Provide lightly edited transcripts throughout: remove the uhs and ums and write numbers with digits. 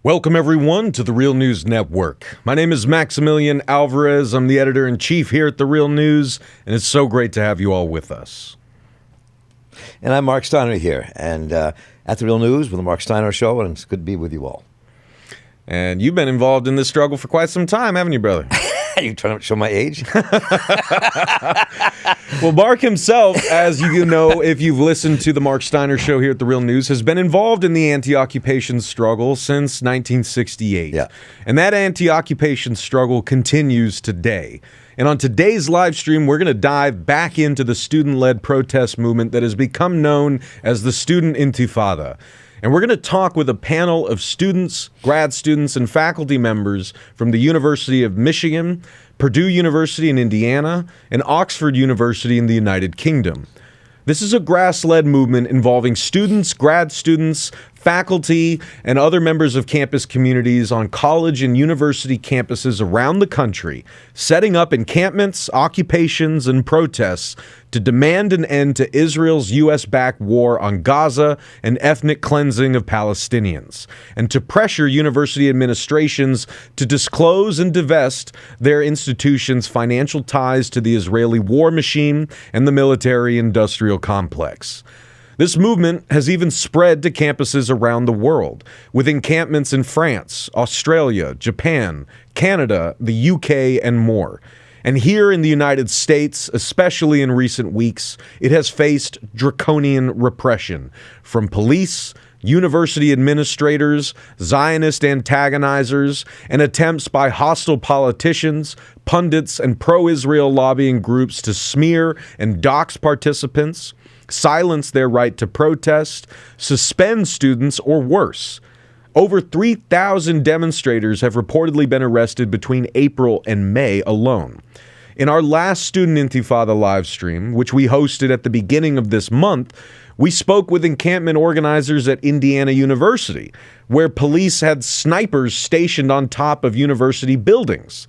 Welcome, everyone, to the Real News Network. My name is Maximillian Alvarez. I'm the editor-in-chief here at the Real News, and it's so great to have you all with us. And I'm Marc Steiner here, and at the Real News with the Marc Steiner Show, and it's good to be with you all. And you've been involved in this struggle for quite some time, haven't you, brother? Are you trying to show my age? Well, Marc himself, as you know, if you've listened to the Marc Steiner Show here at the Real News, has been involved in the anti-occupation struggle since 1968. Yeah. And that anti-occupation struggle continues today. And on today's live stream, we're going to dive back into the student-led protest movement that has become known as the Student Intifada. And we're going to talk with a panel of students, grad students, and faculty members from the University of Michigan, Purdue University in Indiana, and Oxford University in the United Kingdom. This is a grass-led movement involving students, grad students, faculty, and other members of campus communities on college and university campuses around the country, setting up encampments, occupations, and protests to demand an end to Israel's U.S.-backed war on Gaza and ethnic cleansing of Palestinians, and to pressure university administrations to disclose and divest their institutions' financial ties to the Israeli war machine and the military-industrial complex. This movement has even spread to campuses around the world, with encampments in France, Australia, Japan, Canada, the UK, and more. And here in the United States, especially in recent weeks, it has faced draconian repression from police, university administrators, Zionist antagonizers, and attempts by hostile politicians, pundits, and pro-Israel lobbying groups to smear and dox participants, silence their right to protest, suspend students, or worse. Over 3,000 demonstrators have reportedly been arrested between April and May alone. In our last Student Intifada live stream, which we hosted at the beginning of this month, we spoke with encampment organizers at Indiana University, where police had snipers stationed on top of university buildings.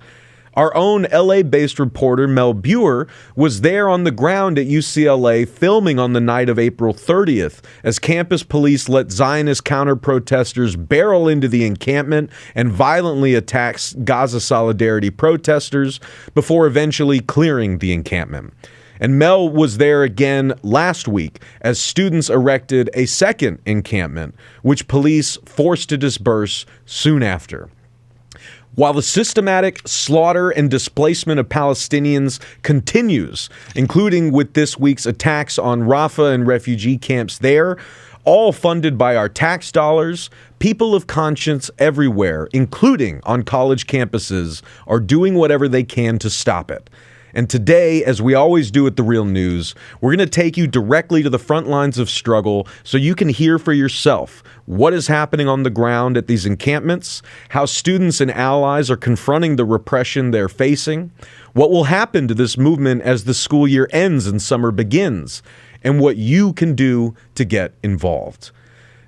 Our own LA-based reporter, Mel Buer, was there on the ground at UCLA filming on the night of April 30th as campus police let Zionist counter-protesters barrel into the encampment and violently attack Gaza Solidarity protesters before eventually clearing the encampment. And Mel was there again last week as students erected a second encampment, which police forced to disperse soon after. While the systematic slaughter and displacement of Palestinians continues, including with this week's attacks on Rafah and refugee camps there, all funded by our tax dollars, people of conscience everywhere, including on college campuses, are doing whatever they can to stop it. And today, as we always do at The Real News, we're going to take you directly to the front lines of struggle so you can hear for yourself what is happening on the ground at these encampments, how students and allies are confronting the repression they're facing, what will happen to this movement as the school year ends and summer begins, and what you can do to get involved.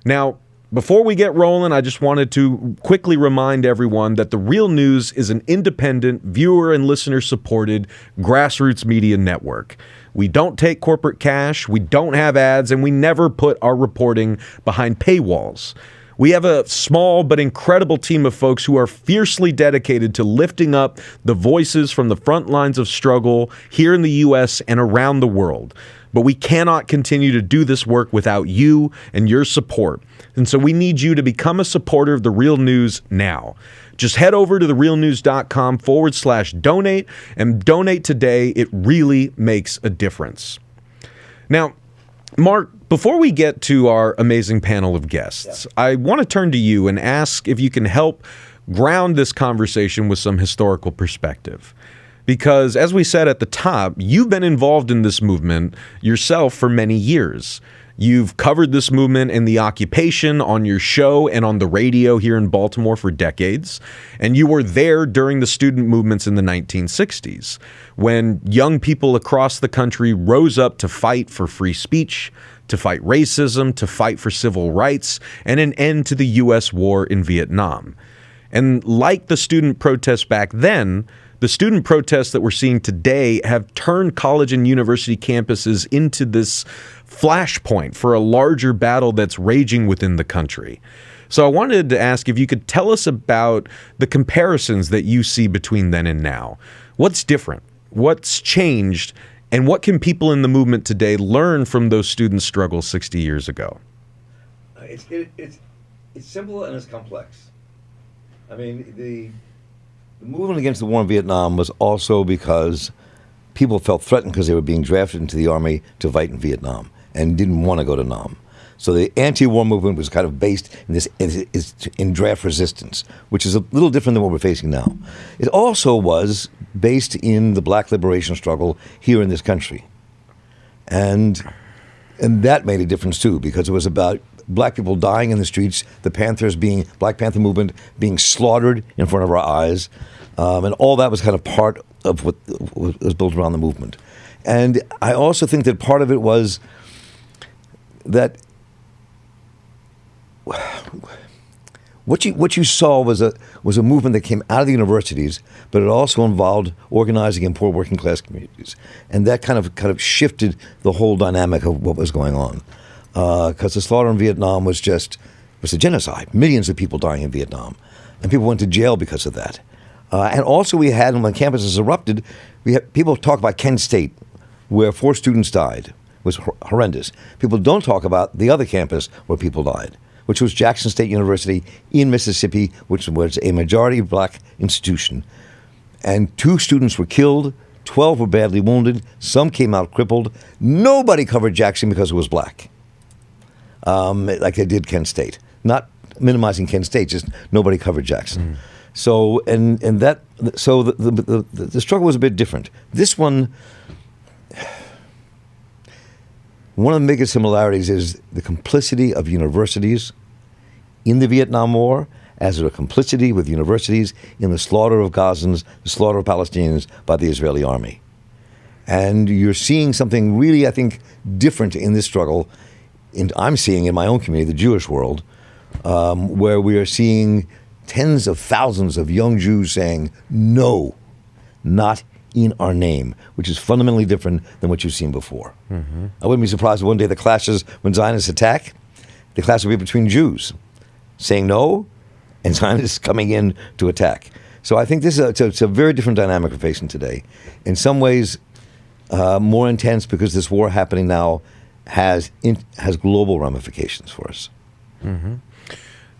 Now, before we get rolling, I just wanted to quickly remind everyone that The Real News is an independent, viewer and listener-supported grassroots media network. We don't take corporate cash, we don't have ads, and we never put our reporting behind paywalls. We have a small but incredible team of folks who are fiercely dedicated to lifting up the voices from the front lines of struggle here in the U.S. and around the world. But we cannot continue to do this work without you and your support. And so we need you to become a supporter of The Real News now. Just head over to therealnews.com/donate and donate today. It really makes a difference. Now, Marc, before we get to our amazing panel of guests, I want to turn to you and ask if you can help ground this conversation with some historical perspective. Because, as we said at the top, you've been involved in this movement yourself for many years. You've covered this movement and the occupation on your show and on the radio here in Baltimore for decades. And you were there during the student movements in the 1960s, when young people across the country rose up to fight for free speech, to fight racism, to fight for civil rights, and an end to the U.S. war in Vietnam. And like the student protests back then, the student protests that we're seeing today have turned college and university campuses into this flashpoint for a larger battle that's raging within the country. So I wanted to ask if you could tell us about the comparisons that you see between then and now. What's different? What's changed? And what can people in the movement today learn from those student struggles 60 years ago? It's simple and it's complex. I mean, the movement against the war in Vietnam was also because people felt threatened because they were being drafted into the army to fight in Vietnam and didn't want to go to Nam. So the anti-war movement was kind of based in draft resistance, which is a little different than what we're facing now. It also was based in the black liberation struggle here in this country. And that made a difference too, because it was about black people dying in the streets, the Black Panther movement being slaughtered in front of our eyes, and all that was kind of part of what was built around the movement. And I also think that part of it was that what you saw was a movement that came out of the universities, but it also involved organizing in poor working class communities, and that kind of shifted the whole dynamic of what was going on. Because the slaughter in Vietnam was a genocide, millions of people dying in Vietnam, and people went to jail because of that. And also we had, when campuses erupted, people talk about Kent State, where 4 students died. It was horrendous. People don't talk about the other campus where people died, which was Jackson State University in Mississippi, which was a majority black institution. And 2 students were killed, 12 were badly wounded, some came out crippled. Nobody covered Jackson because it was black, like they did Kent State. Not minimizing Kent State, just nobody covered Jackson. So the struggle was a bit different. This one of the biggest similarities is the complicity of universities in the Vietnam War, as a complicity with universities in the slaughter of Gazans, the slaughter of Palestinians by the Israeli army. And you're seeing something really, I think, different in this struggle. I'm seeing in my own community, the Jewish world, where we are seeing tens of thousands of young Jews saying, no, not in our name, which is fundamentally different than what you've seen before. I wouldn't be surprised if one day the clashes, when Zionists attack, the clash will be between Jews saying no and Zionists coming in to attack. So I think this is it's a very different dynamic we're facing today. In some ways, more intense because this war happening now has global ramifications for us.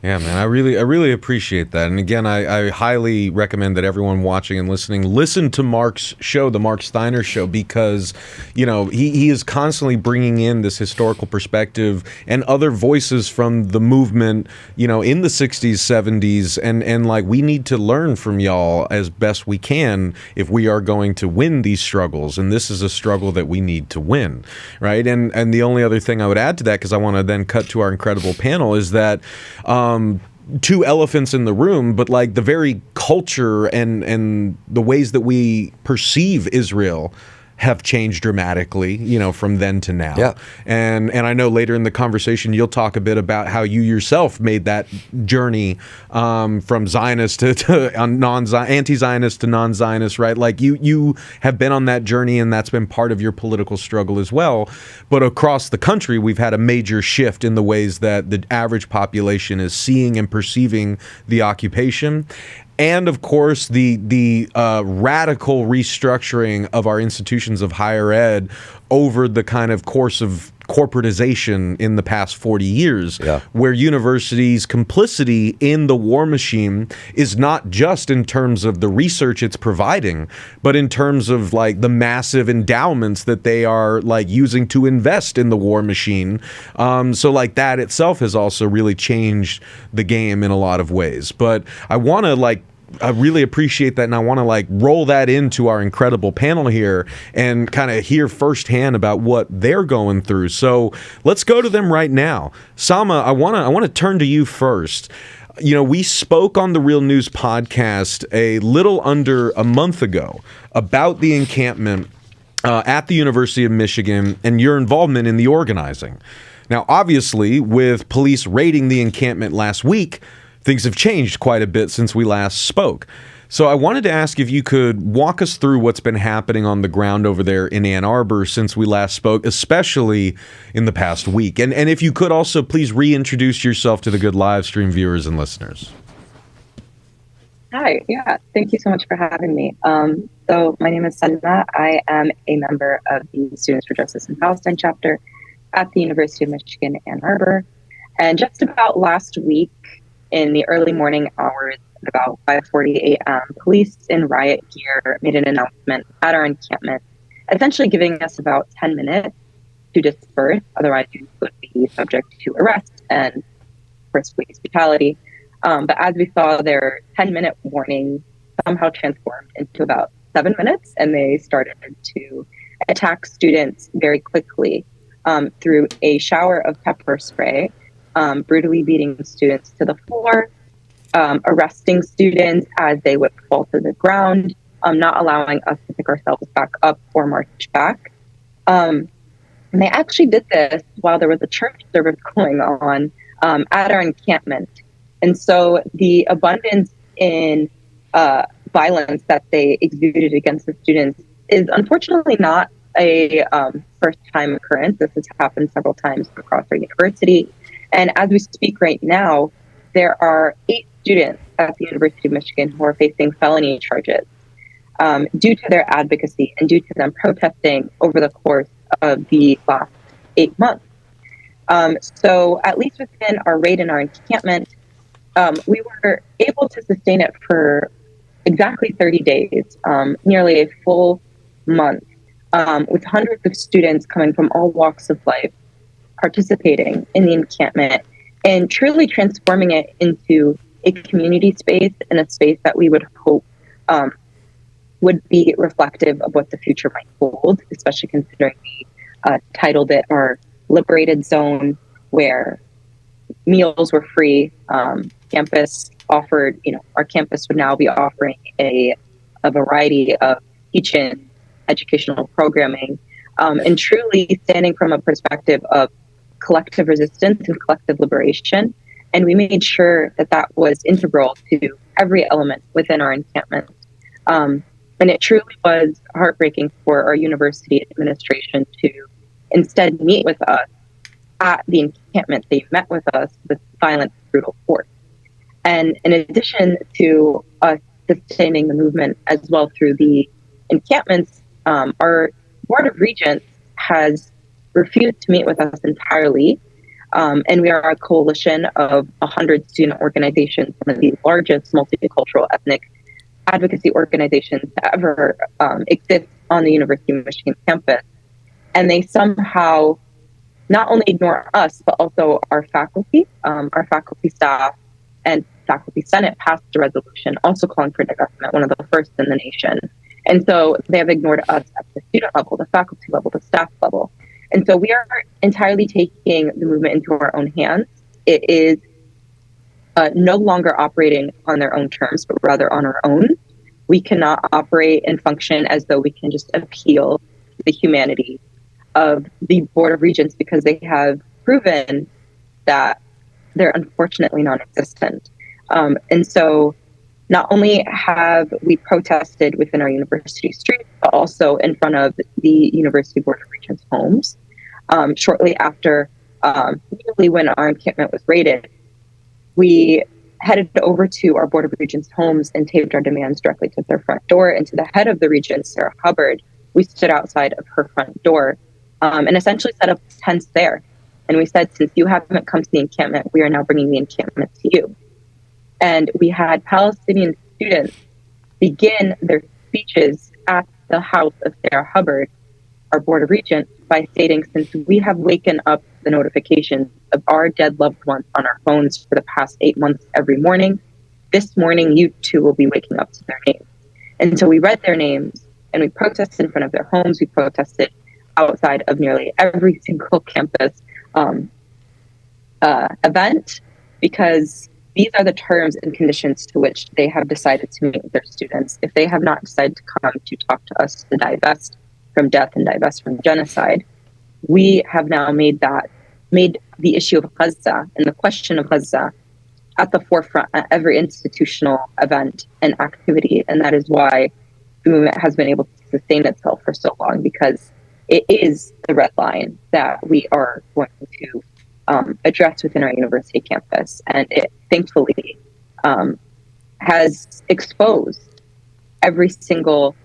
Yeah, man, I really appreciate that. And again, I highly recommend that everyone watching and listening listen to Marc's show, the Marc Steiner Show, because, you know, he is constantly bringing in this historical perspective and other voices from the movement, you know, in the 60s, 70s, and like, we need to learn from y'all as best we can if we are going to win these struggles. And this is a struggle that we need to win, right? And the only other thing I would add to that, because I want to then cut to our incredible panel, is that 2 elephants in the room, but like the very culture and the ways that we perceive Israel have changed dramatically, you know, from then to now. Yeah. And I know later in the conversation you'll talk a bit about how you yourself made that journey from Zionist to anti-Zionist to non-Zionist, right? Like you have been on that journey, and that's been part of your political struggle as well. But across the country, we've had a major shift in the ways that the average population is seeing and perceiving the occupation. And of course, the radical restructuring of our institutions of higher ed over the kind of course of corporatization in the past 40 years, where universities' complicity in the war machine is not just in terms of the research it's providing, but in terms of like the massive endowments that they are like using to invest in the war machine. So like that itself has also really changed the game in a lot of ways. But I want to I really appreciate that, and I want to like roll that into our incredible panel here and kind of hear firsthand about what they're going through. So let's go to them right now. Sama, I want to turn to you first. You know, we spoke on the Real News podcast a little under a month ago about the encampment at the University of Michigan and your involvement in the organizing. Now, obviously, with police raiding the encampment last week, things have changed quite a bit since we last spoke. So I wanted to ask if you could walk us through what's been happening on the ground over there in Ann Arbor since we last spoke, especially in the past week. And if you could also please reintroduce yourself to the good live stream viewers and listeners. Hi, yeah, thank you so much for having me. So my name is Steiner. I am a member of the Students for Justice in Palestine chapter at the University of Michigan, Ann Arbor. And just about last week, in the early morning hours, at about 5:40 a.m., police in riot gear made an announcement at our encampment, essentially giving us about 10 minutes to disperse. Otherwise, you would be subject to arrest and, of course, police brutality. But as we saw, their 10-minute warning somehow transformed into about 7 minutes, and they started to attack students very quickly through a shower of pepper spray, brutally beating students to the floor, arresting students as they would fall to the ground, not allowing us to pick ourselves back up or march back. And they actually did this while there was a church service going on at our encampment. And so the abundance in violence that they exuded against the students is unfortunately not a first-time occurrence. This has happened several times across our university. And as we speak right now, there are 8 students at the University of Michigan who are facing felony charges due to their advocacy and due to them protesting over the course of the last 8 months. So at least within our raid and our encampment, we were able to sustain it for exactly 30 days, nearly a full month, with hundreds of students coming from all walks of life participating in the encampment and truly transforming it into a community space and a space that we would hope would be reflective of what the future might hold, especially considering we titled it our Liberated Zone, where meals were free. Campus offered, our campus would now be offering a variety of teaching, educational programming, and truly standing from a perspective of collective resistance and collective liberation. And we made sure that that was integral to every element within our encampment. And it truly was heartbreaking for our university administration to instead meet with us at the encampment. They met with us with violent, brutal force. And in addition to us sustaining the movement as well through the encampments, our Board of Regents has refused to meet with us entirely. And we are a coalition of 100 student organizations, one of the largest multicultural ethnic advocacy organizations that ever exist on the University of Michigan campus. And they somehow not only ignore us, but also our faculty staff, and faculty senate passed a resolution also calling for divestment, one of the first in the nation. And so they have ignored us at the student level, the faculty level, the staff level. And so we are entirely taking the movement into our own hands. It is no longer operating on their own terms, but rather on our own. We cannot operate and function as though we can just appeal to the humanity of the Board of Regents because they have proven that they're unfortunately non-existent. And so not only have we protested within our university streets, but also in front of the University Board of Regents' homes. Shortly after, immediately when our encampment was raided, we headed over to our Board of Regents' homes and taped our demands directly to their front door. And to the head of the Regents, Sarah Hubbard, we stood outside of her front door and essentially set up tents there. And we said, since you haven't come to the encampment, we are now bringing the encampment to you. And we had Palestinian students begin their speeches at the house of Sarah Hubbard, our Board of Regents, by stating, since we have waken up the notifications of our dead loved ones on our phones for the past 8 months every morning, this morning you too will be waking up to their names. And so we read their names and we protested in front of their homes. We protested outside of nearly every single campus event, because these are the terms and conditions to which they have decided to meet with their students. If they have not decided to come to talk to us to divest from death and divest from genocide, we have now made the issue of Gaza and the question of Gaza at the forefront at every institutional event and activity. And that is why the movement has been able to sustain itself for so long, because it is the red line that we are going to address within our university campus. And it thankfully has exposed every single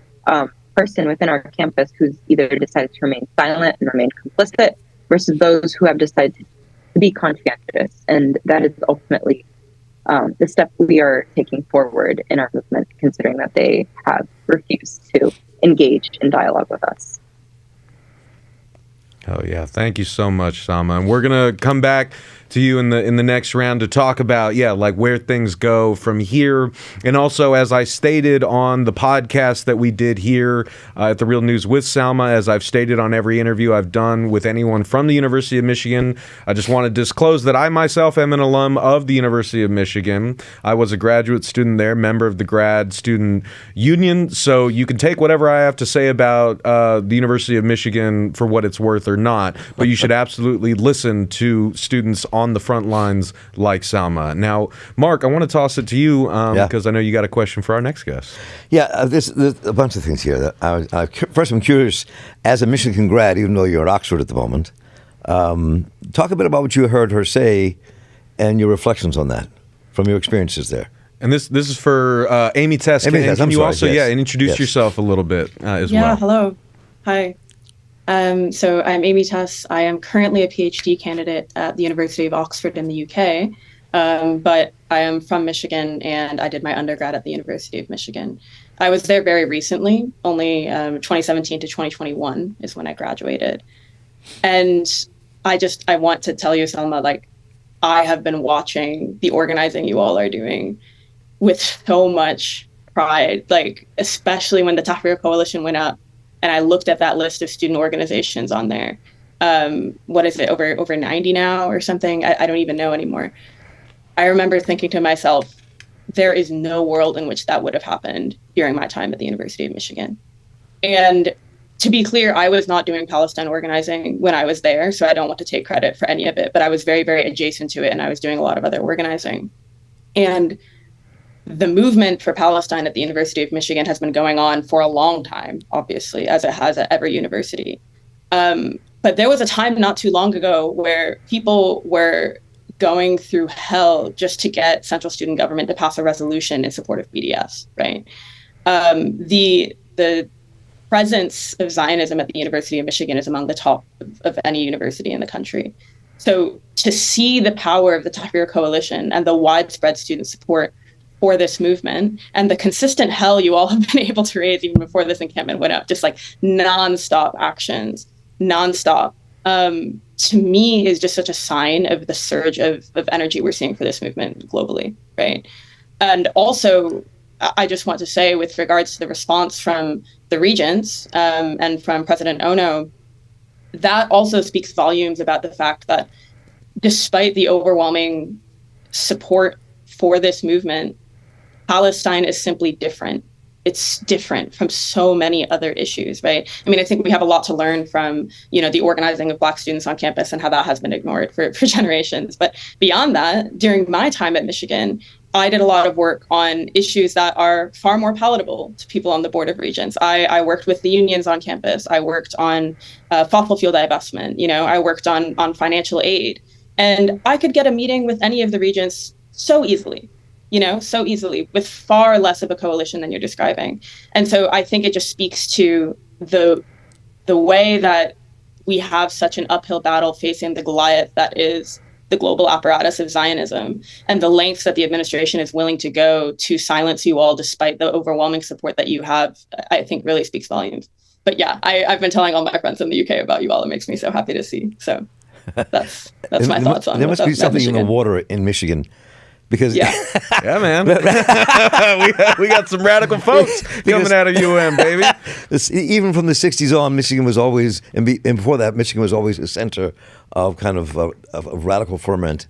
person within our campus who's either decided to remain silent and remain complicit versus those who have decided to be conscientious. And that is ultimately the step we are taking forward in our movement, considering that they have refused to engage in dialogue with us. Oh yeah, thank you so much, Salma. And we're gonna come back to you in the next round to talk about like where things go from here. And also, as I stated on the podcast that we did here at The Real News with Salma, as I've stated on every interview I've done with anyone from the University of Michigan, I just want to disclose that I myself am an alum of the University of Michigan. I was a graduate student there, member of the grad student union. So you can take whatever I have to say about the University of Michigan for what it's worth or not, but you should absolutely listen to students on the front lines like Salma. Now, Marc, I want to toss it to you because I know you got a question for our next guest. Yeah, there's a bunch of things here. First, I'm curious, as a Michigan grad, even though you're at Oxford at the moment, talk a bit about what you heard her say and your reflections on that from your experiences there. And this is for Amy Tess. Can you also introduce yourself a little bit as well? Yeah, hello. Hi. So I'm Amy Tess. I am currently a PhD candidate at the University of Oxford in the UK, but I am from Michigan and I did my undergrad at the University of Michigan. I was there very recently, only 2017 to 2021 is when I graduated. And I want to tell you, Salma, like, I have been watching the organizing you all are doing with so much pride, like, especially when the Tahrir Coalition went up. And I looked at that list of student organizations on there. What is it, over 90 now or something? I don't even know anymore. I remember thinking to myself, there is no world in which that would have happened during my time at the University of Michigan. And to be clear, I was not doing Palestine organizing when I was there, so I don't want to take credit for any of it, but I was very, very adjacent to it, and I was doing a lot of other organizing. And the movement for Palestine at the University of Michigan has been going on for a long time, obviously, as it has at every university. But there was a time not too long ago where people were going through hell just to get central student government to pass a resolution in support of BDS, right? The presence of Zionism at the University of Michigan is among the top of any university in the country. So to see the power of the Tahrir Coalition and the widespread student support for this movement and the consistent hell you all have been able to raise even before this encampment went up, just like nonstop actions, nonstop, to me is just such a sign of the surge of energy we're seeing for this movement globally, right? And also, I just want to say with regards to the response from the regents and from President Ono, that also speaks volumes about the fact that despite the overwhelming support for this movement, Palestine is simply different. It's different from so many other issues, right? I mean, I think we have a lot to learn from, the organizing of Black students on campus and how that has been ignored for generations. But beyond that, during my time at Michigan, I did a lot of work on issues that are far more palatable to people on the Board of Regents. I worked with the unions on campus. I worked on fossil fuel divestment. I worked on financial aid. And I could get a meeting with any of the regents so easily. So easily, with far less of a coalition than you're describing. And so I think it just speaks to the way that we have such an uphill battle facing the Goliath that is the global apparatus of Zionism, and the lengths that the administration is willing to go to silence you all despite the overwhelming support that you have, I think really speaks volumes. But yeah, I've been telling all my friends in the UK about you all. It makes me so happy to see. So that's my thoughts on it. There must be something in the water in Michigan. Because yeah, man, we got some radical folks coming out of UM, baby. Even from the '60s on, Michigan was always, and before that, Michigan was always a center of kind of radical ferment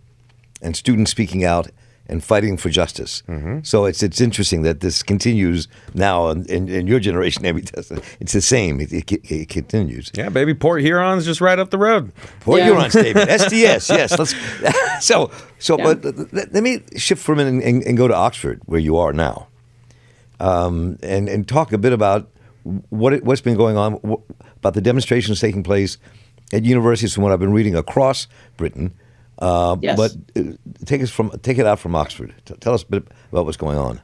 and students speaking out and fighting for justice. Mm-hmm. So it's interesting that this continues now in your generation. It's the same. It continues. Yeah, baby. Port Huron's just right up the road. Port Huron's, David. SDS. Yes. Yeah. But let me shift for a minute and go to Oxford, where you are now, and talk a bit about what's been going on, about the demonstrations taking place at universities, from what I've been reading across Britain. Yes. But take it out from Oxford. Tell us a bit about what's going on.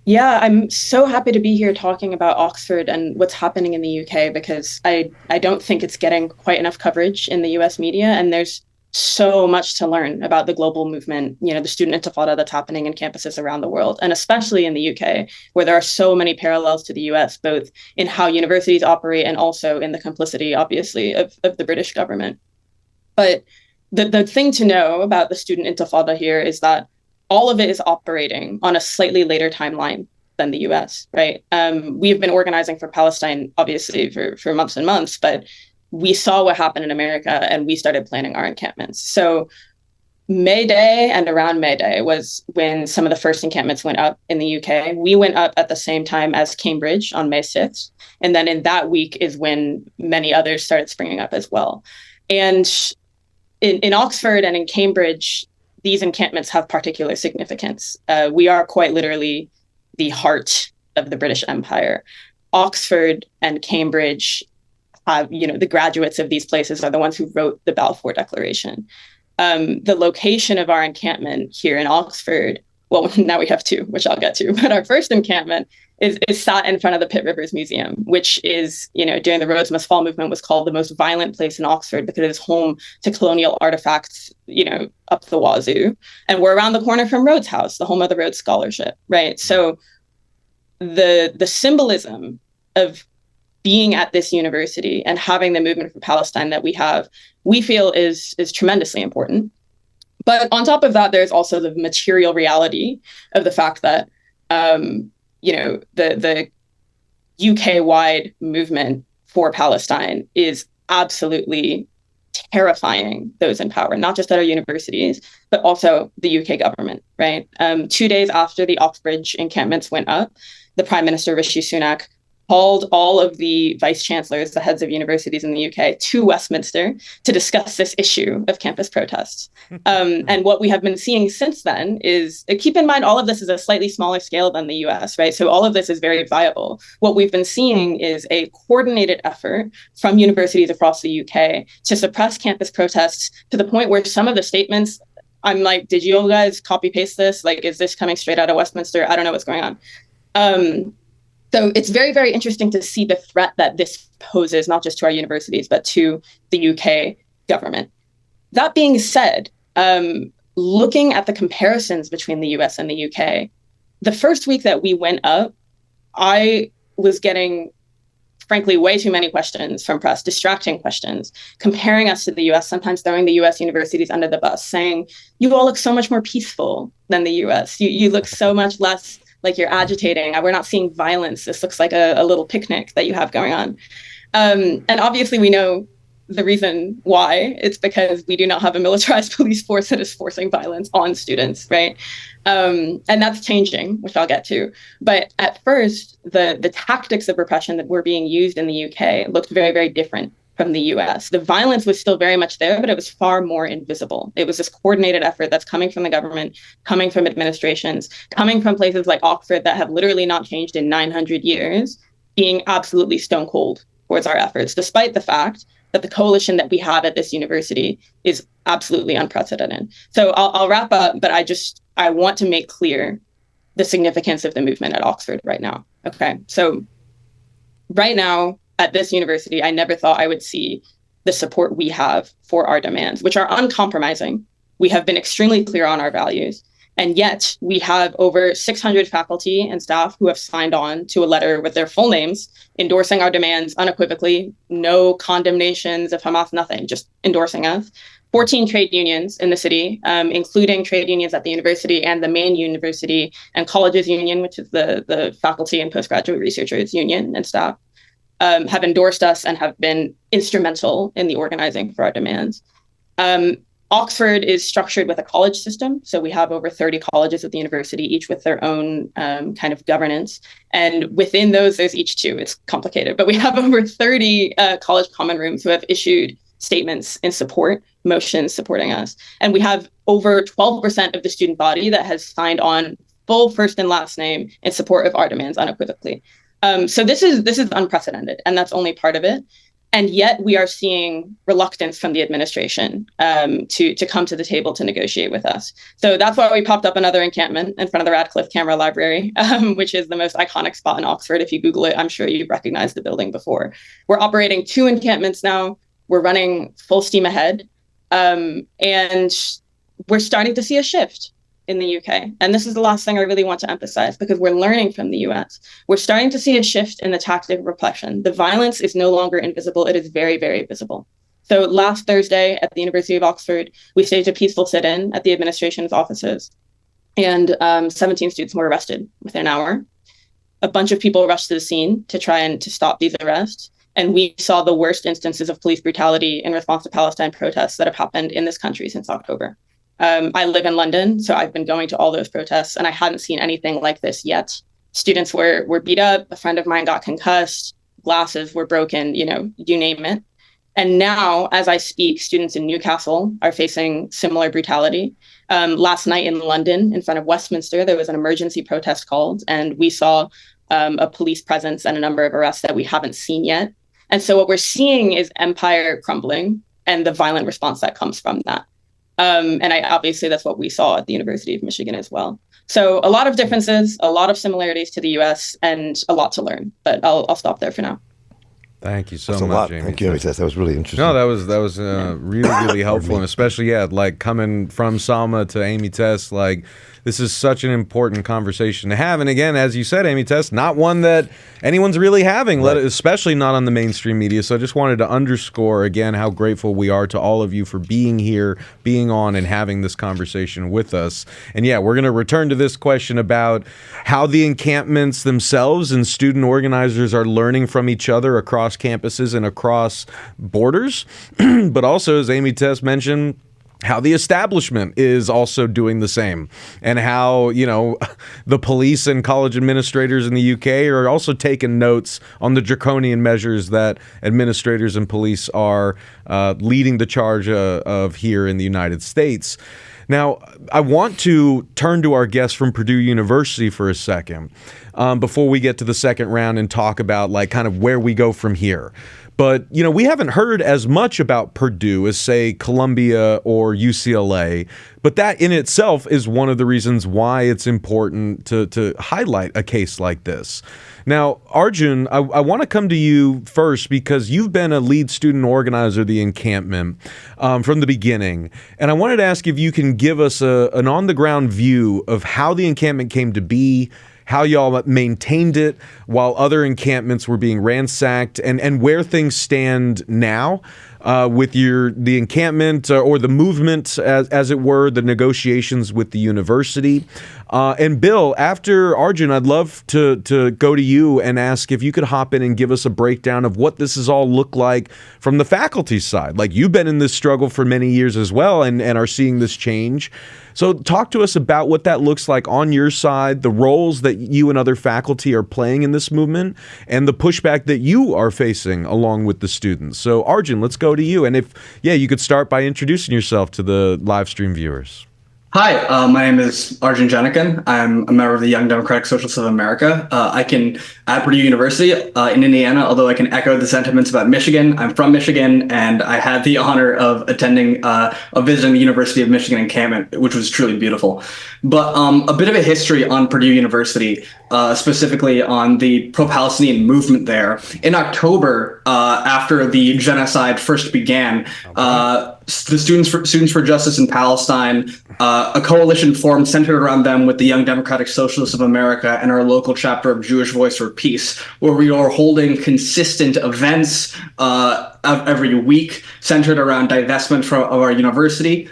Yeah, I'm so happy to be here talking about Oxford and what's happening in the UK, because I don't think it's getting quite enough coverage in the US media. And there's so much to learn about the global movement, the student intifada that's happening in campuses around the world, and especially in the UK, where there are so many parallels to the US, both in how universities operate and also in the complicity, obviously, of the British government. But the thing to know about the student intifada here is that all of it is operating on a slightly later timeline than the US, right? We've been organizing for Palestine, obviously, for months and months, but we saw what happened in America and we started planning our encampments. So May Day and around May Day was when some of the first encampments went up in the UK. We went up at the same time as Cambridge on May 6th. And then in that week is when many others started springing up as well. And in Oxford and in Cambridge, these encampments have particular significance. We are quite literally the heart of the British Empire. Oxford and Cambridge have, the graduates of these places are the ones who wrote the Balfour Declaration. The location of our encampment here in Oxford, well, now we have two, which I'll get to, but our first encampment is sat in front of the Pitt Rivers Museum, which is, during the Rhodes Must Fall movement, was called the most violent place in Oxford because it is home to colonial artifacts, up the wazoo. And we're around the corner from Rhodes House, the home of the Rhodes Scholarship, right? So the symbolism of being at this university and having the movement for Palestine that we feel is tremendously important. But on top of that, there's also the material reality of the fact that, the UK-wide movement for Palestine is absolutely terrifying those in power, not just at our universities, but also the UK government, right? 2 days after the Oxbridge encampments went up, the Prime Minister, Rishi Sunak, called all of the vice chancellors, the heads of universities in the UK, to Westminster to discuss this issue of campus protests. And what we have been seeing since then is, keep in mind, all of this is a slightly smaller scale than the US, right? So all of this is very viable. What we've been seeing is a coordinated effort from universities across the UK to suppress campus protests to the point where some of the statements, I'm like, did you guys copy paste this? Like, is this coming straight out of Westminster? I don't know what's going on. So it's very, very interesting to see the threat that this poses, not just to our universities, but to the UK government. That being said, looking at the comparisons between the US and the UK, the first week that we went up, I was getting, frankly, way too many questions from press, distracting questions, comparing us to the US, sometimes throwing the US universities under the bus, saying, you all look so much more peaceful than the US. You look so much less like you're agitating. We're not seeing violence. This looks like a little picnic that you have going on. And obviously we know the reason why. It's because we do not have a militarized police force that is forcing violence on students, right? And that's changing, which I'll get to. But at first, the tactics of repression that were being used in the UK looked very, very different from the US. The violence was still very much there, but it was far more invisible. It was this coordinated effort that's coming from the government, coming from administrations, coming from places like Oxford that have literally not changed in 900 years, being absolutely stone cold towards our efforts, despite the fact that the coalition that we have at this university is absolutely unprecedented. So I'll wrap up, but I want to make clear the significance of the movement at Oxford right now. Okay, so right now, at this university, I never thought I would see the support we have for our demands, which are uncompromising. We have been extremely clear on our values. And yet we have over 600 faculty and staff who have signed on to a letter with their full names, endorsing our demands unequivocally, no condemnations of Hamas, nothing, just endorsing us. 14 trade unions in the city, including trade unions at the university and the main university and colleges union, which is the faculty and postgraduate researchers union and staff. Have endorsed us and have been instrumental in the organizing for our demands. Oxford is structured with a college system. So we have over 30 colleges at the university, each with their own kind of governance. And within those, there's each two. It's complicated, but we have over 30 college common rooms who have issued statements in support, motions supporting us. And we have over 12% of the student body that has signed on full first and last name in support of our demands unequivocally. So this is unprecedented, and that's only part of it. And yet we are seeing reluctance from the administration to come to the table to negotiate with us. So that's why we popped up another encampment in front of the Radcliffe Camera Library, which is the most iconic spot in Oxford. If you Google it, I'm sure you've recognized the building before. We're operating 2 encampments now. We're running full steam ahead. And we're starting to see a shift in the UK. And this is the last thing I really want to emphasize, because we're learning from the US. We're starting to see a shift in the tactic of repression. The violence is no longer invisible. It is very, very visible. So last Thursday at the University of Oxford, we staged a peaceful sit-in at the administration's offices, and 17 students were arrested within an hour. A bunch of people rushed to the scene to try and to stop these arrests. And we saw the worst instances of police brutality in response to Palestine protests that have happened in this country since October. I live in London, so I've been going to all those protests, and I hadn't seen anything like this yet. Students were beat up. A friend of mine got concussed. Glasses were broken, you name it. And now, as I speak, students in Newcastle are facing similar brutality. Last night in London, in front of Westminster, there was an emergency protest called, and we saw a police presence and a number of arrests that we haven't seen yet. And so what we're seeing is empire crumbling and the violent response that comes from that. Obviously, that's what we saw at the University of Michigan as well. So a lot of differences, a lot of similarities to the US, and a lot to learn. But I'll stop there for now. Thank you so That's much, Amy. Thank you, Amy. That was really interesting. No, that was really, really helpful, and especially, like coming from Salma to Amy Tess, like this is such an important conversation to have. And again, as you said, Amy Tess, not one that anyone's really having, right, especially not on the mainstream media. So I just wanted to underscore again how grateful we are to all of you for being here, being on, and having this conversation with us. And yeah, we're going to return to this question about how the encampments themselves and student organizers are learning from each other across campuses and across borders, but also, as Amy Tess mentioned, how the establishment is also doing the same, and how, the police and college administrators in the UK are also taking notes on the draconian measures that administrators and police are leading the charge of here in the United States. Now, I want to turn to our guest from Purdue University for a second before we get to the second round and talk about kind of where we go from here. But, we haven't heard as much about Purdue as, say, Columbia or UCLA. But that in itself is one of the reasons why it's important to highlight a case like this. Now, Arjun, I want to come to you first because you've been a lead student organizer of the encampment from the beginning. And I wanted to ask if you can give us an on-the-ground view of how the encampment came to be, how y'all maintained it while other encampments were being ransacked, and where things stand now with the encampment or the movement, as it were, the negotiations with the university. And Bill, after Arjun, I'd love to go to you and ask if you could hop in and give us a breakdown of what this has all looked like from the faculty side. Like, you've been in this struggle for many years as well and are seeing this change. So talk to us about what that looks like on your side, the roles that you and other faculty are playing in this movement, and the pushback that you are facing along with the students. So Arjun, let's go to you. And if you could start by introducing yourself to the live stream viewers. Hi, my name is Arjun Janakan. I'm a member of the Young Democratic Socialists of America. I can, at Purdue University in Indiana, although I can echo the sentiments about Michigan. I'm from Michigan, and I had the honor of attending visiting the University of Michigan encampment, which was truly beautiful. But a bit of a history on Purdue University, specifically on the pro-Palestinian movement there. In October, after the genocide first began, the Students for Justice in Palestine, a coalition formed centered around them with the Young Democratic Socialists of America and our local chapter of Jewish Voice for Peace, where we are holding consistent events every week centered around divestment of our university.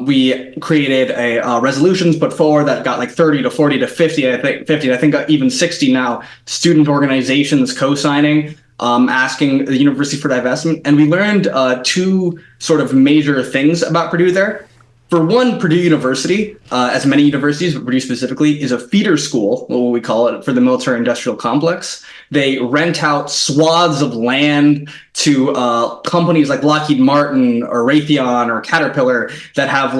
We created a resolutions put forward that got 30 to 40 to 50, I think even 60 now, student organizations co-signing, asking the university for divestment. And we learned two sort of major things about Purdue there. For one, Purdue University as many universities, but Purdue specifically, is a feeder school, what we call it, for the military-industrial complex. They rent out swaths of land to companies like Lockheed Martin or Raytheon or Caterpillar that have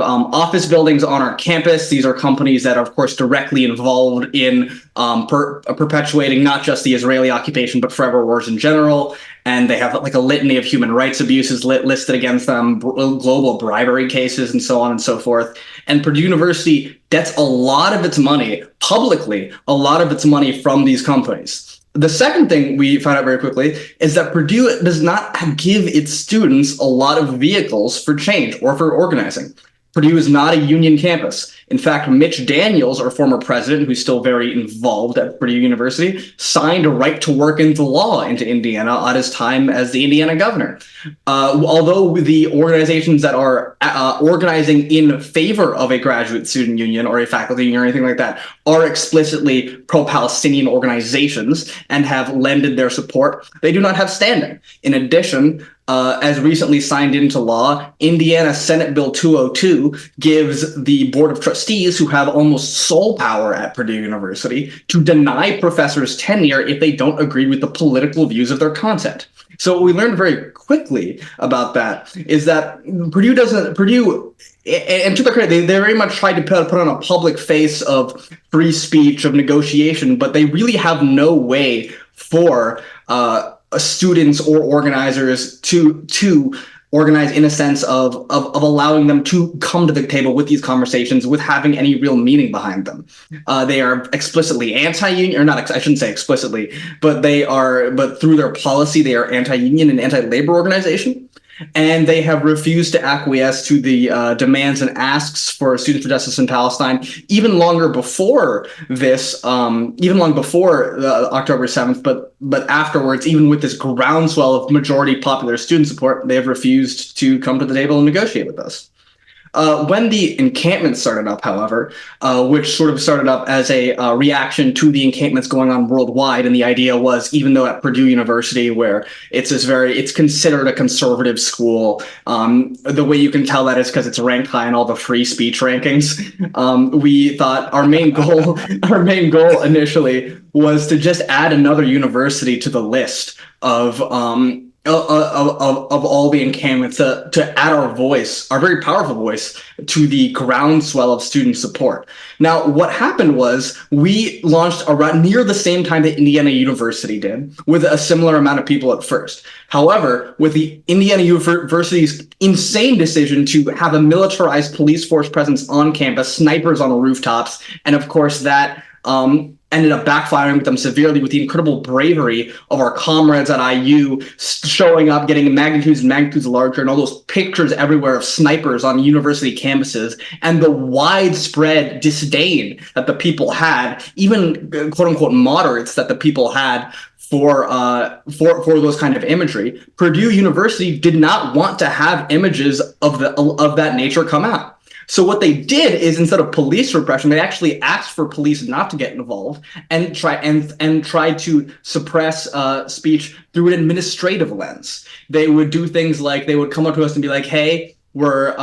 office buildings on our campus. These are companies that are, of course, directly involved in perpetuating not just the Israeli occupation, but forever wars in general. And they have like a litany of human rights abuses listed against them, global bribery cases, and so on and so forth. And Purdue University gets a lot of its money, publicly, a lot of its money from these companies. The second thing we found out very quickly is that Purdue does not give its students a lot of vehicles for change or for organizing. Purdue is not a union campus. In fact, Mitch Daniels, our former president, who's still very involved at Purdue University, signed a right to work into law into Indiana at his time as the Indiana governor. Although the organizations that are organizing in favor of a graduate student union or a faculty union or anything like that are explicitly pro-Palestinian organizations and have lended their support, they do not have standing. In addition, as recently signed into law, Indiana Senate Bill 202 gives the Board of Trustees, who have almost sole power at Purdue University, to deny professors tenure if they don't agree with the political views of their content. So what we learned very quickly about that is that Purdue, and to their credit, they very much tried to put on a public face of free speech, of negotiation, but they really have no way for students or organizers to organize in a sense of allowing them to come to the table with these conversations with having any real meaning behind them. They are explicitly anti-union, or not, I shouldn't say explicitly, but through their policy, they are anti-union and anti-labor organization. And they have refused to acquiesce to the demands and asks for Students for Justice in Palestine, even longer before this, even long before October 7th, but afterwards, even with this groundswell of majority popular student support, they have refused to come to the table and negotiate with us. When the encampment started up, however, which sort of started up as a reaction to the encampments going on worldwide, and the idea was, even though at Purdue University, where it's considered a conservative school, the way you can tell that is because it's ranked high in all the free speech rankings. We thought our main goal initially was to just add another university to the list of all the encampments to add our voice, our very powerful voice, to the groundswell of student support. Now, what happened was we launched around near the same time that Indiana University did, with a similar amount of people at first. However, with the Indiana University's insane decision to have a militarized police force presence on campus, snipers on rooftops, and of course that ended up backfiring with them severely, with the incredible bravery of our comrades at IU showing up, getting magnitudes and magnitudes larger, and all those pictures everywhere of snipers on university campuses, and the widespread disdain that the people had, even quote unquote moderates that the people had for those kind of imagery. Purdue University did not want to have images of that nature come out. So what they did is, instead of police repression, they actually asked for police not to get involved and try to suppress speech through an administrative lens. They would do things like they would come up to us and be like, "Hey, we're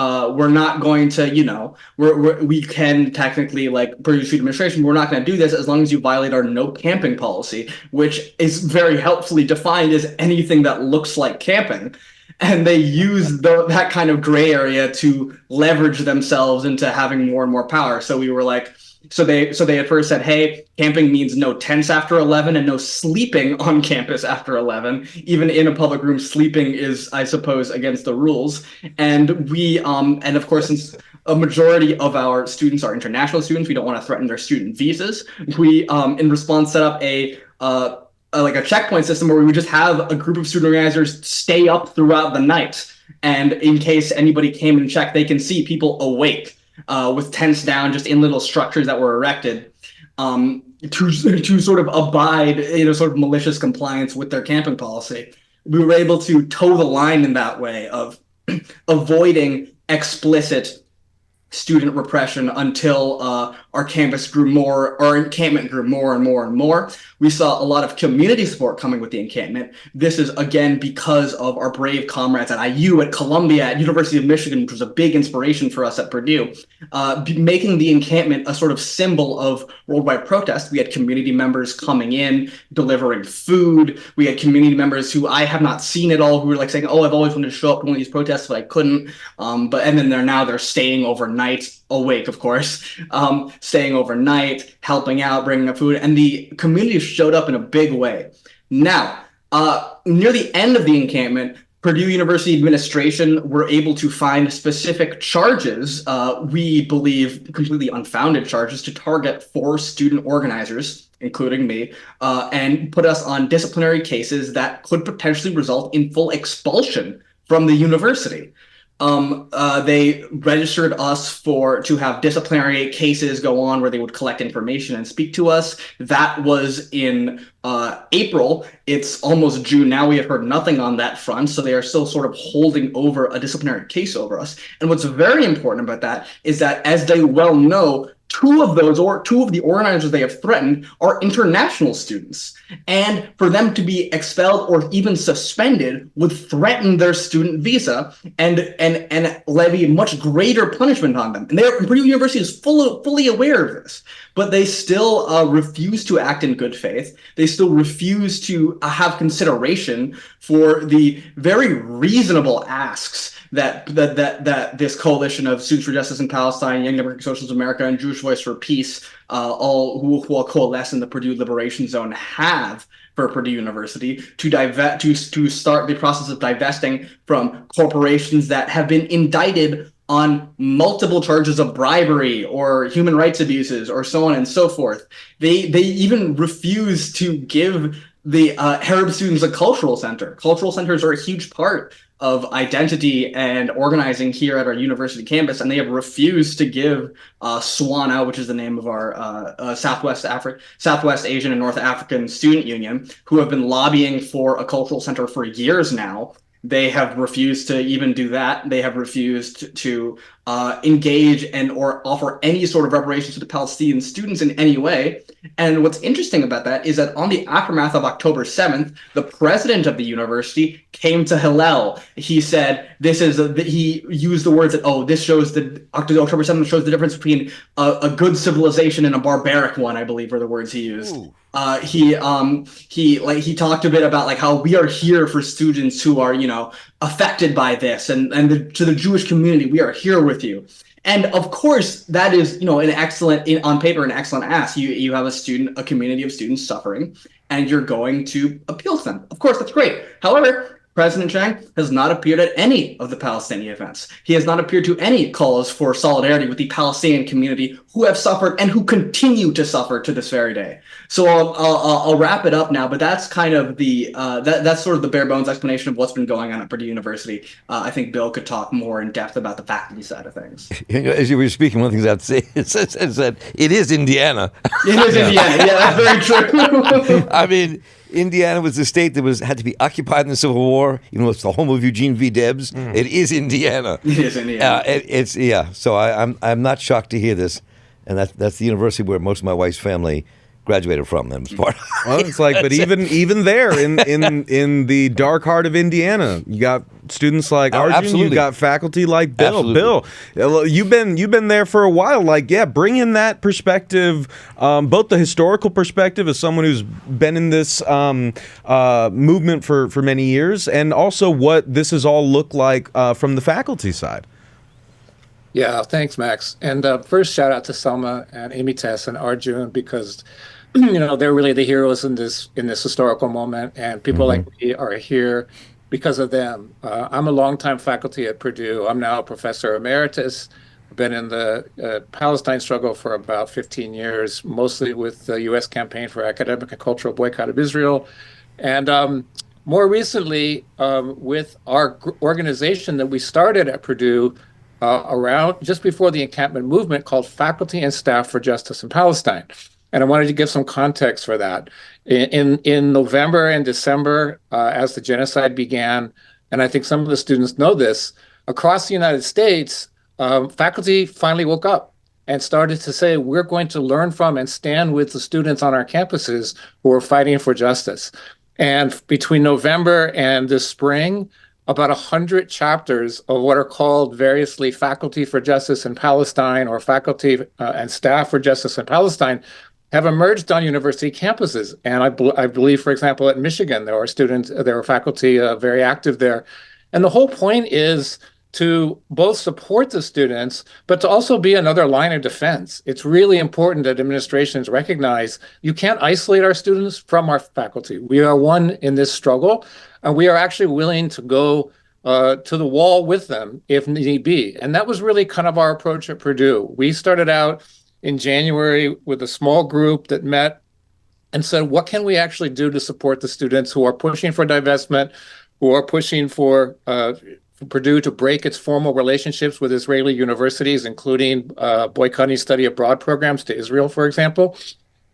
not going to, we can technically, like Purdue Student Administration, we're not going to do this as long as you violate our no camping policy," which is very helpfully defined as anything that looks like camping. And they use that kind of gray area to leverage themselves into having more and more power. So we were like, so they at first said, "Hey, camping means no tents after 11 and no sleeping on campus after 11. Even in a public room, sleeping is, I suppose, against the rules." And we, and of course, since a majority of our students are international students, we don't want to threaten their student visas. We, in response, set up like a checkpoint system where we would just have a group of student organizers stay up throughout the night. And in case anybody came and checked, they can see people awake with tents down, just in little structures that were erected to sort of abide in a sort of malicious compliance with their camping policy. We were able to toe the line in that way of avoiding explicit student repression until our campus grew more, our encampment grew more and more and more. We saw a lot of community support coming with the encampment. This is, again, because of our brave comrades at IU, at Columbia, at University of Michigan, which was a big inspiration for us at Purdue, making the encampment a sort of symbol of worldwide protest. We had community members coming in, delivering food. We had community members who I have not seen at all, who were like saying, oh, I've always wanted to show up to one of these protests, but I couldn't. And then they're staying overnight, awake, of course, staying overnight, helping out, bringing up food, and the community showed up in a big way. Now, near the end of the encampment, Purdue University administration were able to find specific charges, we believe completely unfounded charges, to target 4 student organizers, including me, and put us on disciplinary cases that could potentially result in full expulsion from the university. They registered us to have disciplinary cases go on where they would collect information and speak to us. That was in April. It's almost June now. We have heard nothing on that front, so they are still sort of holding over a disciplinary case over us. And what's very important about that is that, as they well know, two of the organizers they have threatened are international students. And for them to be expelled or even suspended would threaten their student visa and levy much greater punishment on them. And Purdue University is fully aware of this, but they still refuse to act in good faith. They still refuse to have consideration for the very reasonable asks that this coalition of Students for Justice in Palestine, Young Democratic Socialists of America, and Jewish Voice for Peace, all who will coalesce in the Purdue Liberation Zone, have for Purdue University to start the process of divesting from corporations that have been indicted on multiple charges of bribery or human rights abuses or so on and so forth. They even refuse to give the Arab students a cultural center. Cultural centers are a huge part of identity and organizing here at our university campus, and they have refused to give SWANA, which is the name of our Southwest Asian and North African Student Union, who have been lobbying for a cultural center for years now. They have refused to even do that. They have refused to engage or offer any sort of reparations to the Palestinian students in any way. And what's interesting about that is that on the aftermath of October 7th, the president of the university came to Hillel. He said, he used the words that, this shows that October 7th shows the difference between a good civilization and a barbaric one, I believe were the words he used. Ooh. He talked a bit about like how we are here for students who are, affected by this, and to the Jewish community, we are here with you. And of course, that is, on paper, an excellent ask. You have a community of students suffering, and you're going to appeal to them. Of course, that's great. However, President Chang has not appeared at any of the Palestinian events. He has not appeared to any calls for solidarity with the Palestinian community who have suffered and who continue to suffer to this very day. So I'll wrap it up now, but that's kind of that's sort of the bare bones explanation of what's been going on at Purdue University. I think Bill could talk more in depth about the faculty side of things. As you were speaking, one of the things I'd say is that it is Indiana. It is Indiana. Yeah, that's very true. I mean, Indiana was the state that had to be occupied in the Civil War, even though it's the home of Eugene V. Debs. It is Indiana. It is Indiana. So I'm not shocked to hear this, and that's the university where most of my wife's family graduated from. And was part. Well, it's like, but even there in the dark heart of Indiana, you got students like Arjun, absolutely. You got faculty like Bill. Absolutely. Bill, you've been there for a while. Like, yeah, bring in that perspective, both the historical perspective as someone who's been in this movement for many years, and also what this has all looked like from the faculty side. Yeah, thanks, Max. And first, shout out to Selma and Amy Tess and Arjun, because they're really the heroes in this historical moment, and people like me are here because of them. I'm a longtime faculty at Purdue. I'm now a professor emeritus. I've been in the Palestine struggle for about 15 years, mostly with the U.S. campaign for academic and cultural boycott of Israel, and more recently with our organization that we started at Purdue around just before the encampment movement, called Faculty and Staff for Justice in Palestine. And I wanted to give some context for that. In November and December, as the genocide began, and I think some of the students know this, across the United States, faculty finally woke up. and started to say, we're going to learn from and stand with the students on our campuses who are fighting for justice. And between November and this spring, about 100 chapters of what are called variously Faculty for Justice in Palestine or Faculty and Staff for Justice in Palestine have emerged on university campuses. And I believe, for example, at Michigan, there are faculty very active there. And the whole point is to both support the students, but to also be another line of defense. It's really important that administrations recognize you can't isolate our students from our faculty. We are one in this struggle, and we are actually willing to go to the wall with them if need be. And that was really kind of our approach at Purdue. We started out in January with a small group that met and said, what can we actually do to support the students who are pushing for divestment, who are pushing for Purdue to break its formal relationships with Israeli universities, including boycotting study abroad programs to Israel, for example.